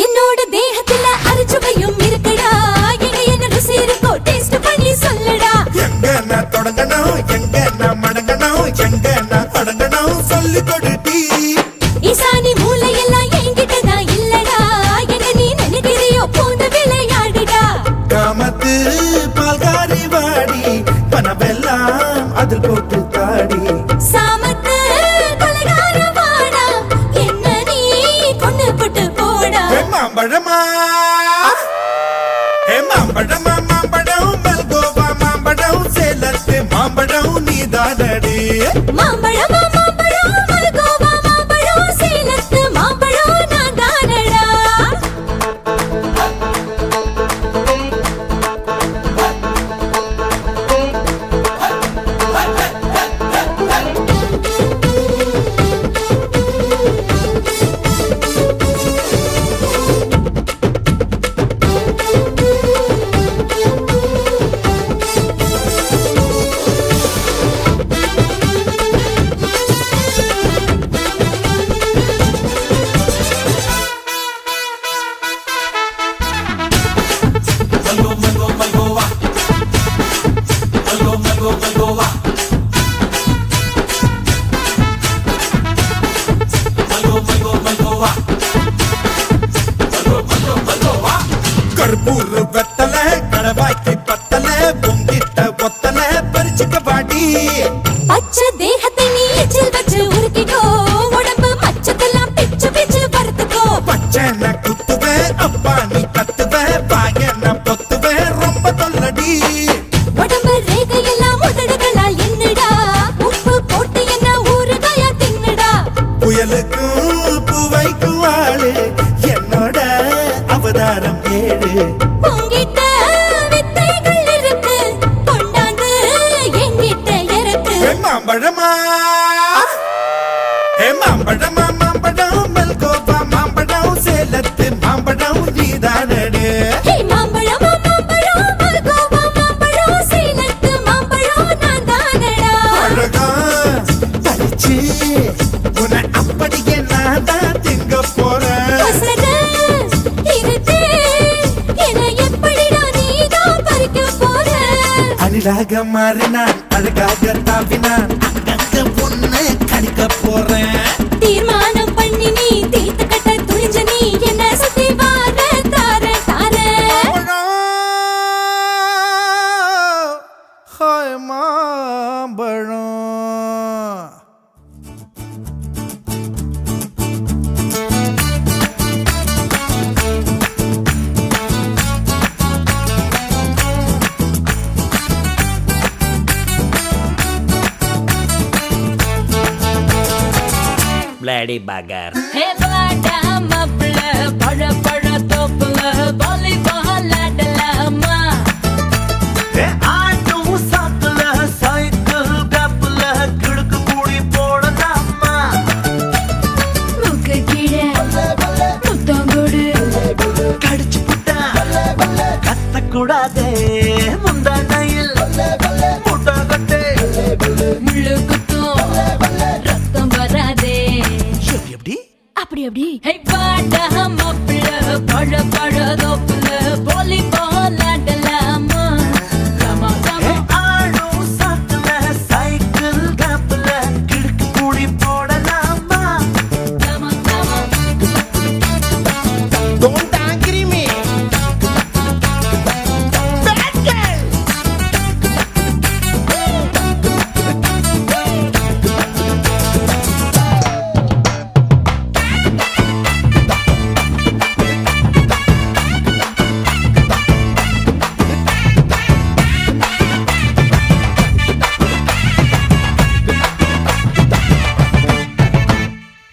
என்னோட தேகத்துல அரிச்சுவையும் இருக்குடா எங்க என்ன ருசி இருக்கோ டேஸ்ட் பண்ணி சொல்லடா எங்க நான் தொடங்கணும் எங்க நான் மடங்கணும் எங்க நான் தொடங்கணும் சொல்லி கொடுடி ஈசானி மூளையெல்லாம் என்கிட்ட தான் இல்லடா என்ன நீ நினைக்கிறியோ போன விளையாடுடா காமத்து பால்காரி வாடி பணமெல்லாம் அதில் போட்டு தாடி சாமத்து கொலைகார வாடா என்ன நீ கொண்டு போட்டு போடா மாம்பழமா ஏ மாம்பழம் மாம்பழம் மல்கோவா மாம்பழம் சேலத்து மாம்பழம் நீதானடி மாம்பழம் மாம்பழம் மல்கோவா மாம்பழம் சேலத்து மாம்பழம் நான் தானடா. கற்பூர் வெத்தல கடவாய்க்கு பத்தல பொங்கிட்ட ஒத்தல பறிச்சுக்க பாடி பச்சை தேகத்தை நீ எச்சில் வச்சு உருக்கிக்கோ, உடம்பு மச்சத்தெல்லாம் பிச்சு பிச்சு வறுத்துக்கோ. பச்சனை குத்துவேன் அப்பா நீ கத்துவேன் பாயன பொத்துவேன் ரொம்ப தொல்லடி உடம்பு ரேகையெல்லாம் உதடுகளால் என்னடா, உப்பு போட்டு என்ன ஊறுகாயா தின்னுடா. புயலுக்கும் பூவைக்கும் ஆளு என்னோட அவதாரம் ஏழு உங்கிட்ட வித்தைகள் இருக்கு, கொண்டாந்து எங்கிட்ட இருக்கு. மாம்பழமா மாம்பழமா மாம்பழம் மல்கோவா மாம்பழம் சேலத்து மாம்பழம் நீதானே ஹே மாம்பழம் மாம்பழம் மல்கோவா மாம்பழம் சேலத்து மாம்பழம் நான் தானடா. அழகா பறிச்சு உன்னை அப்படியே நான் தான் திங்க போறேன் வசத இருக்கு, என்னை எப்படிடா நீதான் பறிக்க போற? அணிலாக மாறினான் அழகாக தாவினான் அங்கங்க பொண்ணு கணிக்க போறேன் தீர்மானம் பண்ணி நீ தீர்த்து கட்ட துணிஞ்ச நீ என்ன சுத்தி வார தார தார. ஹாய் மாம்பழம் பிளேடி பகர் ஹே வாடா மாப்பிள பழ பழ தோப்புல வாலிபால் ஆடலாமா. ஆட்டும் சாக்குல சைக்கிள் கப்புல கிடுக்கு கூடி போடலாமா. மூக்கு கீழே முத்தம் கொடு, கடிச்சு புட்டா கத்தக்கூடாதே முந்தானையில் முட்டாகத்தே முள்ளு குத்தும் ரத்தம் வராதே. எப்படி அப்படி அப்படி ஹே வாடா மாப்பிள பழ பழ தோப்புல வாலிபால் ஆடலாமா. கமா கமா ஆடும் சாக்குல சைக்கிள் கப்புல கிடுக்கு கூடி போடலாமா. கமா கமா. Don't angry me. Bad girl.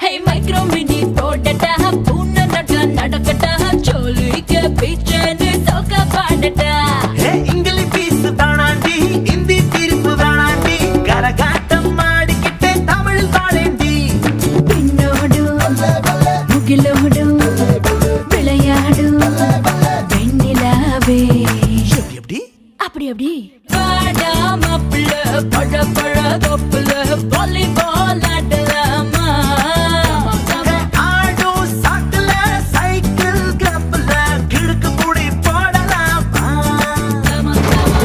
Hey micro mini போடட்டா பூனை நட நடக்கட்டா சோலிக்க பீச்சனு சோக பாடட்டா. இங்கிலீஷ் பீஸ் தானாண்டி ஹிந்தி தீர்ப்பு தானாண்டி கரகாட்டம் ஆடிக்கிட்டே தமிழ் பாடேண்டி. பின்னோடும் முகிலோடும் விளையாடும் வெண்ணிலாவே. எப்படி அப்படி அப்படி வாடா மாப்பிள்ள பழ பழ தோப்புல வாலிபால் ஆடலாமா. ஆடும் சாக்குல சைக்கிள் கப்புல கிடுக்கு கூடி போடலாமா. கமா கமா.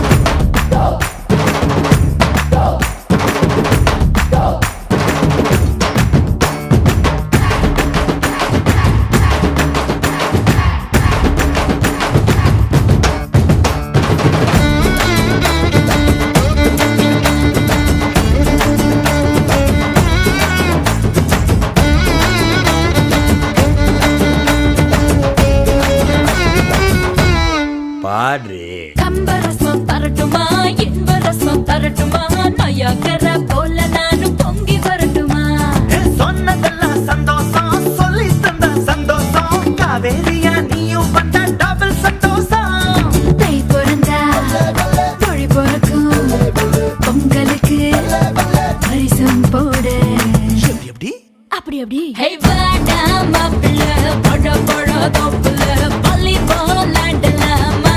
பாடு. கம்பரசம் தரட்டுமா இன்பரசம் தரட்டுமா நயாகர போல நானும் பொங்கி வரட்டுமா சொன்னதெல்லாம் சந்தோஷம் சொல்லி தந்த சந்தோஷம் காவேரியா நீயும் வந்த டபுள் சந்தோஷம் தை பிறந்தா மொழி பிறக்கும் பொங்கலுக்கு பரிசம் போடு எப்படி அப்படி அப்படி ஹே வாடா மாப்பிள்ள பட பட தோப்புல பள்ளி போலாண்டலாமா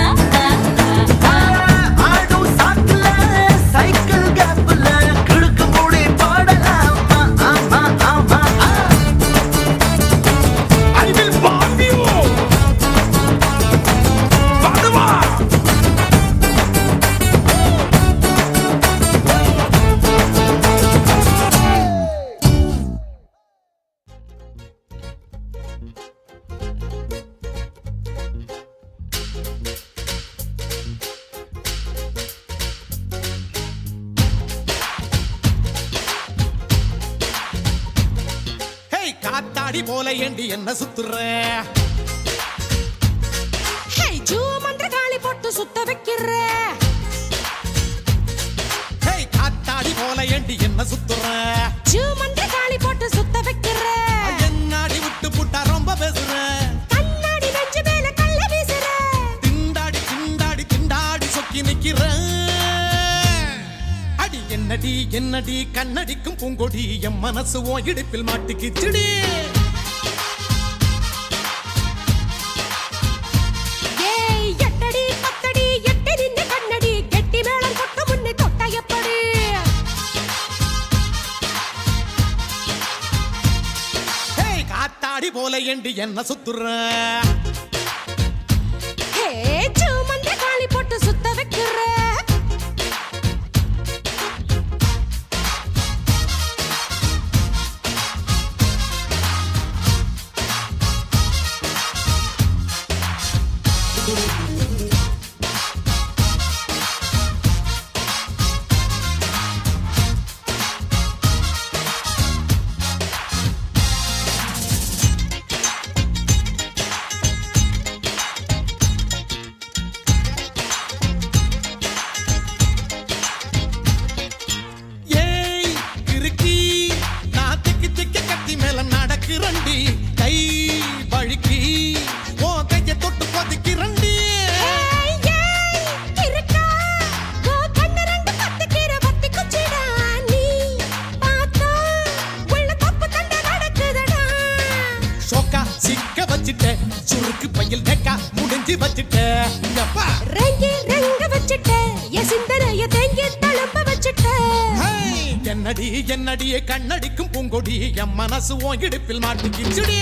ஆடும் சாக்குல சைக்கிள் கேப்ல கிழக்கு மூடி போடலாமா ஆமா ஆமா I will bomb you பாடுவா ஹேய் காத்தாடி போல ஏண்டி என்ன சுத்துற மந்திரகாளி போட்டு சுத்த வைக்கிற ஹேய் காத்தாடி போல ஏண்டி என்ன சுத்துற மந்திரகாளி போட்டு சுத்த வைக்கிற என்னாடி விட்டு புட்டா ரொம்ப பேசுற கண்ணாடி நெஞ்சு மேல கள்ள வீசுற திண்டாடி திண்டாடி திண்டாடி சொக்கி நிக்கிற அடி என்னடி என்னடி கண்ணடிக்கும் பூங்கொடி என் மனசு உன் இடுப்பில் மாட்டிக்கிச்சுடி ஏய் எட்டடி பத்தடி எட்டி நின்னு கண்ணடி கெட்டி மேளம் கொட்ட முன்னே தொட்ட எப்படி ஹேய் காத்தாடி போல ஏண்டி என்ன சுத்துற ஹே மந்திரகாளி போட்டு சுத்த வைக்கிற ஏய் கிறுக்கி நான் திக்கி திக்கி கத்தி மேல நடக்குறண்டி கை வழுக்கி ஓ கைய தொட்டு கொதிக்கிறண்டி சோக்கா சிக்க வச்சிட்ட சுருக்கு பையில் டேக்கா முடிஞ்சு வச்சிட்ட எப்பா ஹேய், என்னடி என்னடியே கண்ணடிக்கும் பூங்கொடி என் மனசு உன் இடுப்பில் மாட்டிக்கிச்சுடி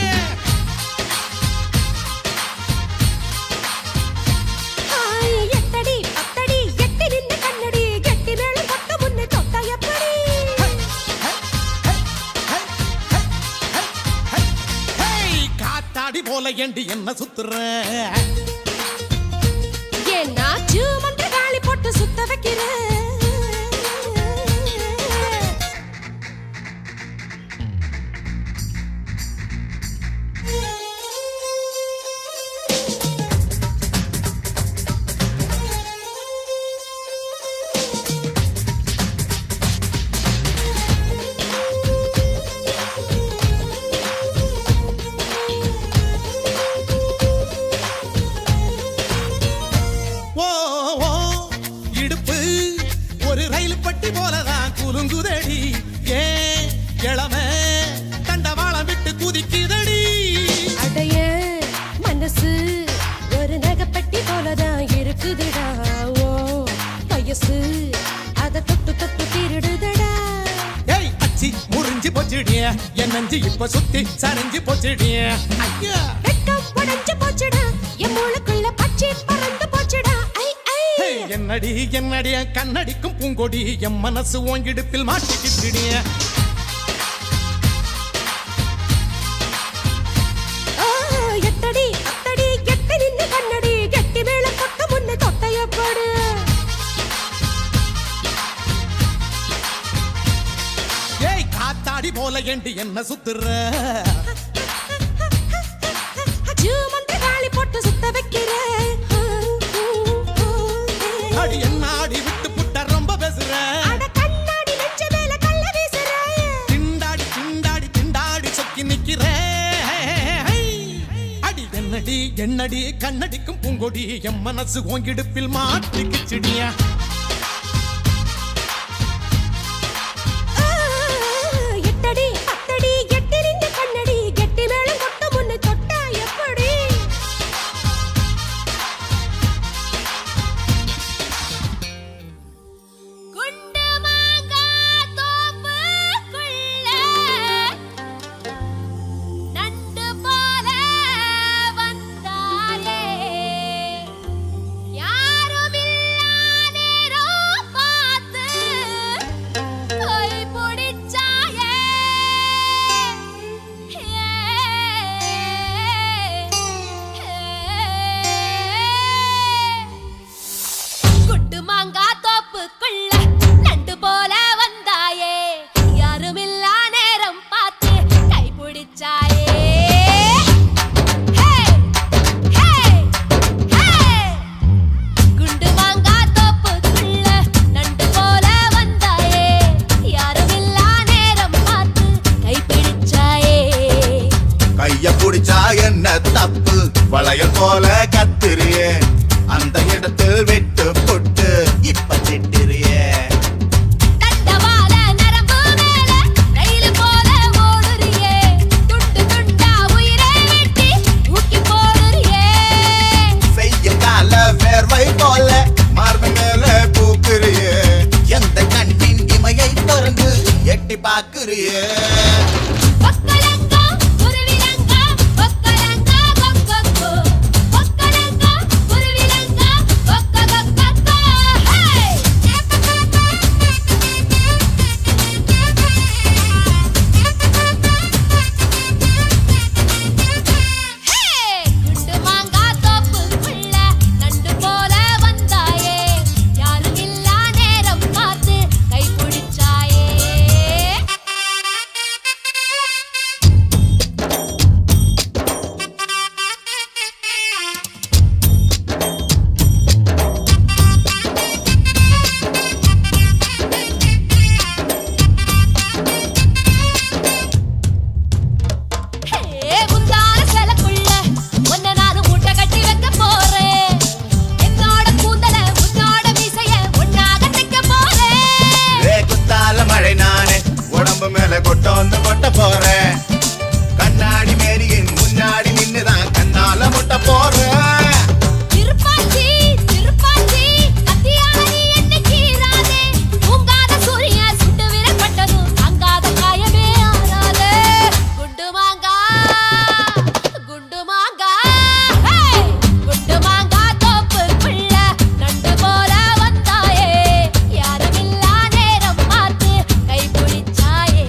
ஹேய், காத்தாடி போல ஏண்டி என்ன சுத்துற போட்டு சுத்த வைக்கிற ஓ ஓ இடுப்பு ஒரு ரயில் பட்டி போலதான் குலுங்குதடி ஏன் இளம தண்டவாளம் விட்டு குதிக்குதடி அடைய மனசு ஒரு நகைப்பட்டி போலதான் இருக்குதுடா ஓ வயசு அத தொட்டு தொட்டு திருடுதடா ஏய் அச்சி முறிஞ்சு போச்சுடிய என் நஞ்சு இப்ப சுத்தி சரிஞ்சு போச்சுடிய ஐயா வெட்கம் உடைஞ்சு போச்சுடா என் மூளைக்குள்ள பச்சை பறந்து போச்சுடா ஐ ஐ ஹேய், என்னடி என்னடிய கண்ணடிக்கும் பூங்கொடி என் மனசு உன் இடுப்பில் மாட்டிக்கிச்சுடிய ஆ, எட்டடி அத்தடி எட்டி நின்னு கண்ணடி கெட்டி மேல கொட்ட முன்ன தொட்டைய போடு ஏய் காத்தாடி போல ஏண்டி என்ன சுத்துற மந்திரகாளி போட்டு சுத்த வைக்கிற அடி என்னாடி விட்டு புட்ட ரொம்ப பேசுற அட கண்ணாடி நெஞ்ச மேல கள்ள வீசுற திண்டாடி திண்டாடி திண்டாடி சொக்கி நிக்கிறே அடி என்னடி என்னடி கண்ணடிக்கும் பூங்கொடி என் மனசு ஓங்கிடுப்பில் மாட்டிக்கிச்சிடியா எட்டடி அத்தடி எட்டெறிந்த கண்ணடி கெட்டி மேளம் கொட்ட முன்ன தொட்டா எப்படி குண்டு மாங்கா தோப்புக்குள்ள நண்டு போல வந்தாயே யாருமில்லா நேரம் பார்த்து கை பிடிச்சாயே குண்டு மாங்கா தோப்புக்குள்ள நண்டு போல வந்தாயே யாருமில்லா நேரம் பார்த்து கை பிடிச்சாயே குண்டு மாங்கா தோப்புக்குள்ள நண்டு போல வந்தாயே யாருமில்லா நேரம் பார்த்து கை பிடிச்சாயே கைய புடிச்சா என்ன தப்பு வளையல் போல கத்திரியே அந்த இடத்தில் விட்டு புட்டு இப்ப திட்டிரியே தண்டவாள நரம்பு மேல ரயில் போல ஓடுறியே துண்டு துண்டா உயிரை வெட்டி தூக்கி போடுறியே செய்ய கால வேர்வை போல மார்பு மேல பூக்குறியே எந்த கண்ணின் இமையை திறந்து எட்டி பாக்குறியே ஒக்கலங்கா குருவிலங்கா ஒக்கலங்கா கொக்கொக்கோ ஒக்கலங்கா குருவிலங்கா கொக்கொக்கோ குண்டு மாங்கா தோப்புக்குள்ள நண்டு போல வந்தாயே யாருமில்லா நேரம் பார்த்து கை பிடிச்சாயே முந்தான சேலக்குள்ள உன்னை நான் மூட்டை கட்டி வைக்க போறேன் என்னோட கூந்தல உன்னோட மீசைய ஒன்னாக தைக்க போறேன் குத்தால மழை நானே உடம்பு மேல கொட்டோந்து கொட்ட போறேன் கண்ணாடி மேரியின் முன்னாடி நின்னுதான் கண்ணால முட்ட போறேன் திருப்பாச்சி திருப்பாச்சி அத்தியாரி என்ன கீராதே தூங்காத சூரியன் சுட்டு விரப்பட்டதும் அங்காத காயமே ஆறாதே குண்டு மாங்கா குண்டு மாங்கா குண்டு மாங்கா தோப்புக்குள்ள நண்டு போல வந்தாயே யாருமில்லா நேரம் பார்த்து கை பிடிச்சாயே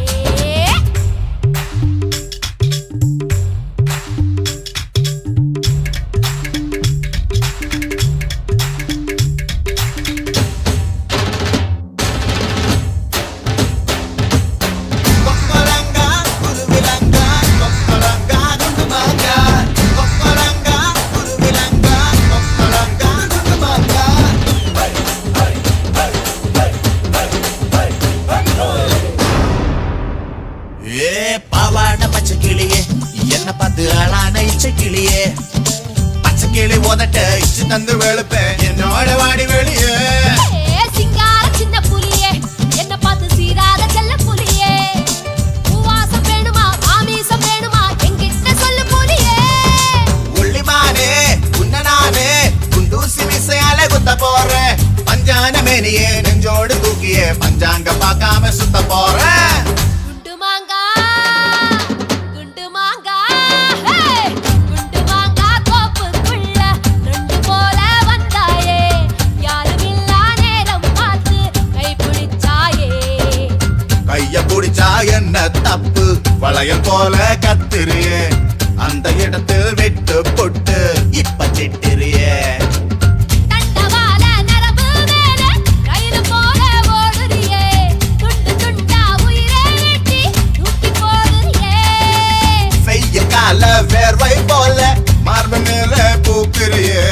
கொக்கரங்கா குருவிலங்கா கொக்கரங்கா குண்டுமாங்கா கொக்கரங்கா குருவிலங்கா கொக்கரங்கா குண்டுமாங்கா ஏ பாவாட பச்சை கிளியே என்ன பார்த்து ஆளான இச்சை கிளியே பச்சை கிளி உதட்ட இச்சு தந்து வெளுப்பேன் என்னோட வாடி வெளியே சிங்கார சின்ன புலியே என்ன பார்த்து சீராத செல்ல புலியே பூவாசம் வேணுமா ஆமீசம் வேணுமா என்கிட்ட சொல்லு புலியே உள்ளிமானே உன்ன நானே குண்டூசி மிசையால குத்த போறேன் பஞ்சான மேனியே நெஞ்சோடு தூக்கியே பஞ்சாங்க பார்க்காம சுத்த போறேன் குண்டு மாங்கா குண்டு மாங்கா குண்டு மாங்கா தோப்புக்குள்ள நண்டு போல வந்தாயே யாருமில்லா நேரம் பார்த்து கை பிடிச்சாயே கைய புடிச்சா என்ன தப்பு வளையல் போல கத்திரியே அந்த இடத்தில் விட்டு புட்டு இப்ப திட்டிரியே தண்டவாள நரம்பு மேல ரயில் போல ஓடுறியே துண்டு துண்டா உயிரை வெட்டி தூக்கி போடுறியே செய்ய கால வேர்வை போல மார்பு மேல பூக்குறியே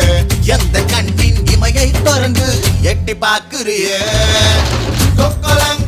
எந்த கண்ணின் இமையை திறந்து எட்டி எட்டி பாக்குறியே கொக்கலங்க